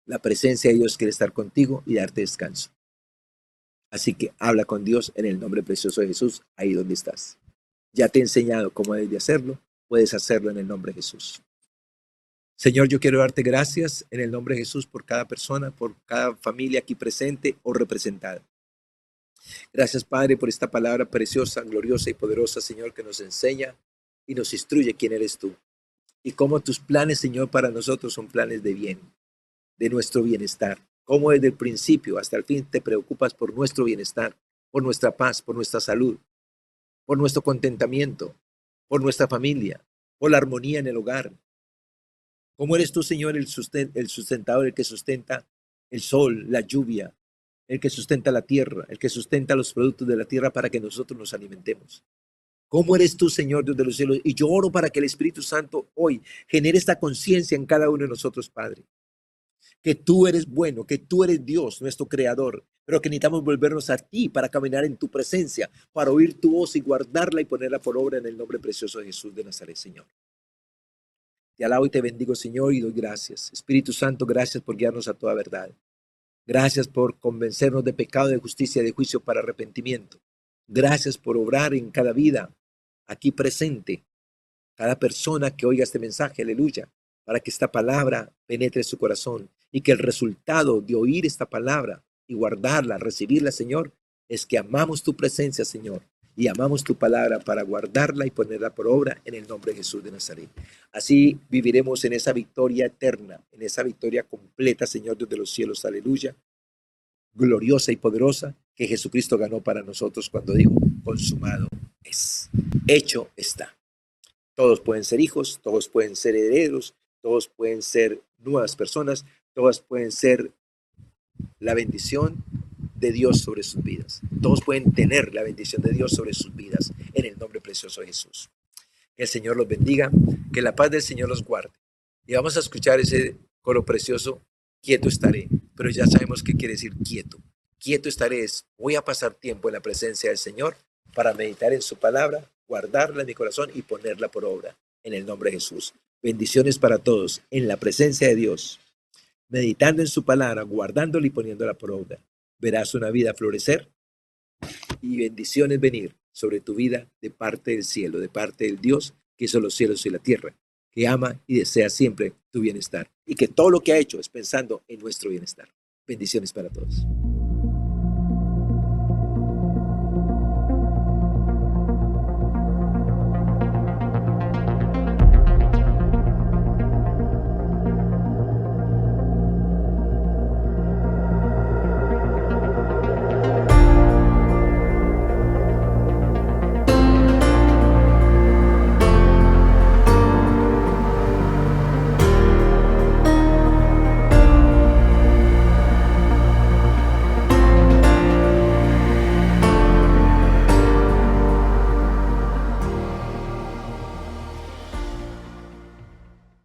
La presencia de Dios quiere estar contigo y darte descanso. Así que habla con Dios en el nombre precioso de Jesús, ahí donde estás. Ya te he enseñado cómo debes de hacerlo, puedes hacerlo en el nombre de Jesús. Señor, yo quiero darte gracias en el nombre de Jesús por cada persona, por cada familia aquí presente o representada. Gracias, Padre, por esta palabra preciosa, gloriosa y poderosa, Señor, que nos enseña y nos instruye quién eres tú. Y cómo tus planes, Señor, para nosotros son planes de bien, de nuestro bienestar. Cómo desde el principio hasta el fin te preocupas por nuestro bienestar, por nuestra paz, por nuestra salud, por nuestro contentamiento, por nuestra familia, por la armonía en el hogar. ¿Cómo eres tú, Señor, el sustentador, el que sustenta el sol, la lluvia, el que sustenta la tierra, el que sustenta los productos de la tierra para que nosotros nos alimentemos? ¿Cómo eres tú, Señor, Dios de los cielos? Y yo oro para que el Espíritu Santo hoy genere esta conciencia en cada uno de nosotros, Padre. Que tú eres bueno, que tú eres Dios, nuestro creador, pero que necesitamos volvernos a ti para caminar en tu presencia, para oír tu voz y guardarla y ponerla por obra en el nombre precioso de Jesús de Nazaret, Señor. Te alabo y te bendigo, Señor, y doy gracias. Espíritu Santo, gracias por guiarnos a toda verdad. Gracias por convencernos de pecado, de justicia, de juicio para arrepentimiento. Gracias por obrar en cada vida aquí presente, cada persona que oiga este mensaje, aleluya, para que esta palabra penetre su corazón y que el resultado de oír esta palabra y guardarla, recibirla, Señor, es que amamos tu presencia, Señor, y amamos tu palabra para guardarla y ponerla por obra en el nombre de Jesús de Nazaret. Así viviremos en esa victoria eterna, en esa victoria completa, Señor Dios de los cielos, aleluya, gloriosa y poderosa que Jesucristo ganó para nosotros cuando dijo, consumado es, hecho está. Todos pueden ser hijos, todos pueden ser herederos, todos pueden ser nuevas personas, todas pueden ser la bendición de Dios sobre sus vidas. Todos pueden tener la bendición de Dios sobre sus vidas en el nombre precioso de Jesús. Que el Señor los bendiga, que la paz del Señor los guarde. Y vamos a escuchar ese coro precioso, quieto estaré, pero ya sabemos qué quiere decir quieto. Quieto estaré es, voy a pasar tiempo en la presencia del Señor para meditar en su palabra, guardarla en mi corazón y ponerla por obra en el nombre de Jesús. Bendiciones para todos en la presencia de Dios, meditando en su palabra, guardándola y poniéndola por obra. Verás una vida florecer y bendiciones venir sobre tu vida de parte del cielo, de parte del Dios que hizo los cielos y la tierra, que ama y desea siempre tu bienestar y que todo lo que ha hecho es pensando en nuestro bienestar. Bendiciones para todos.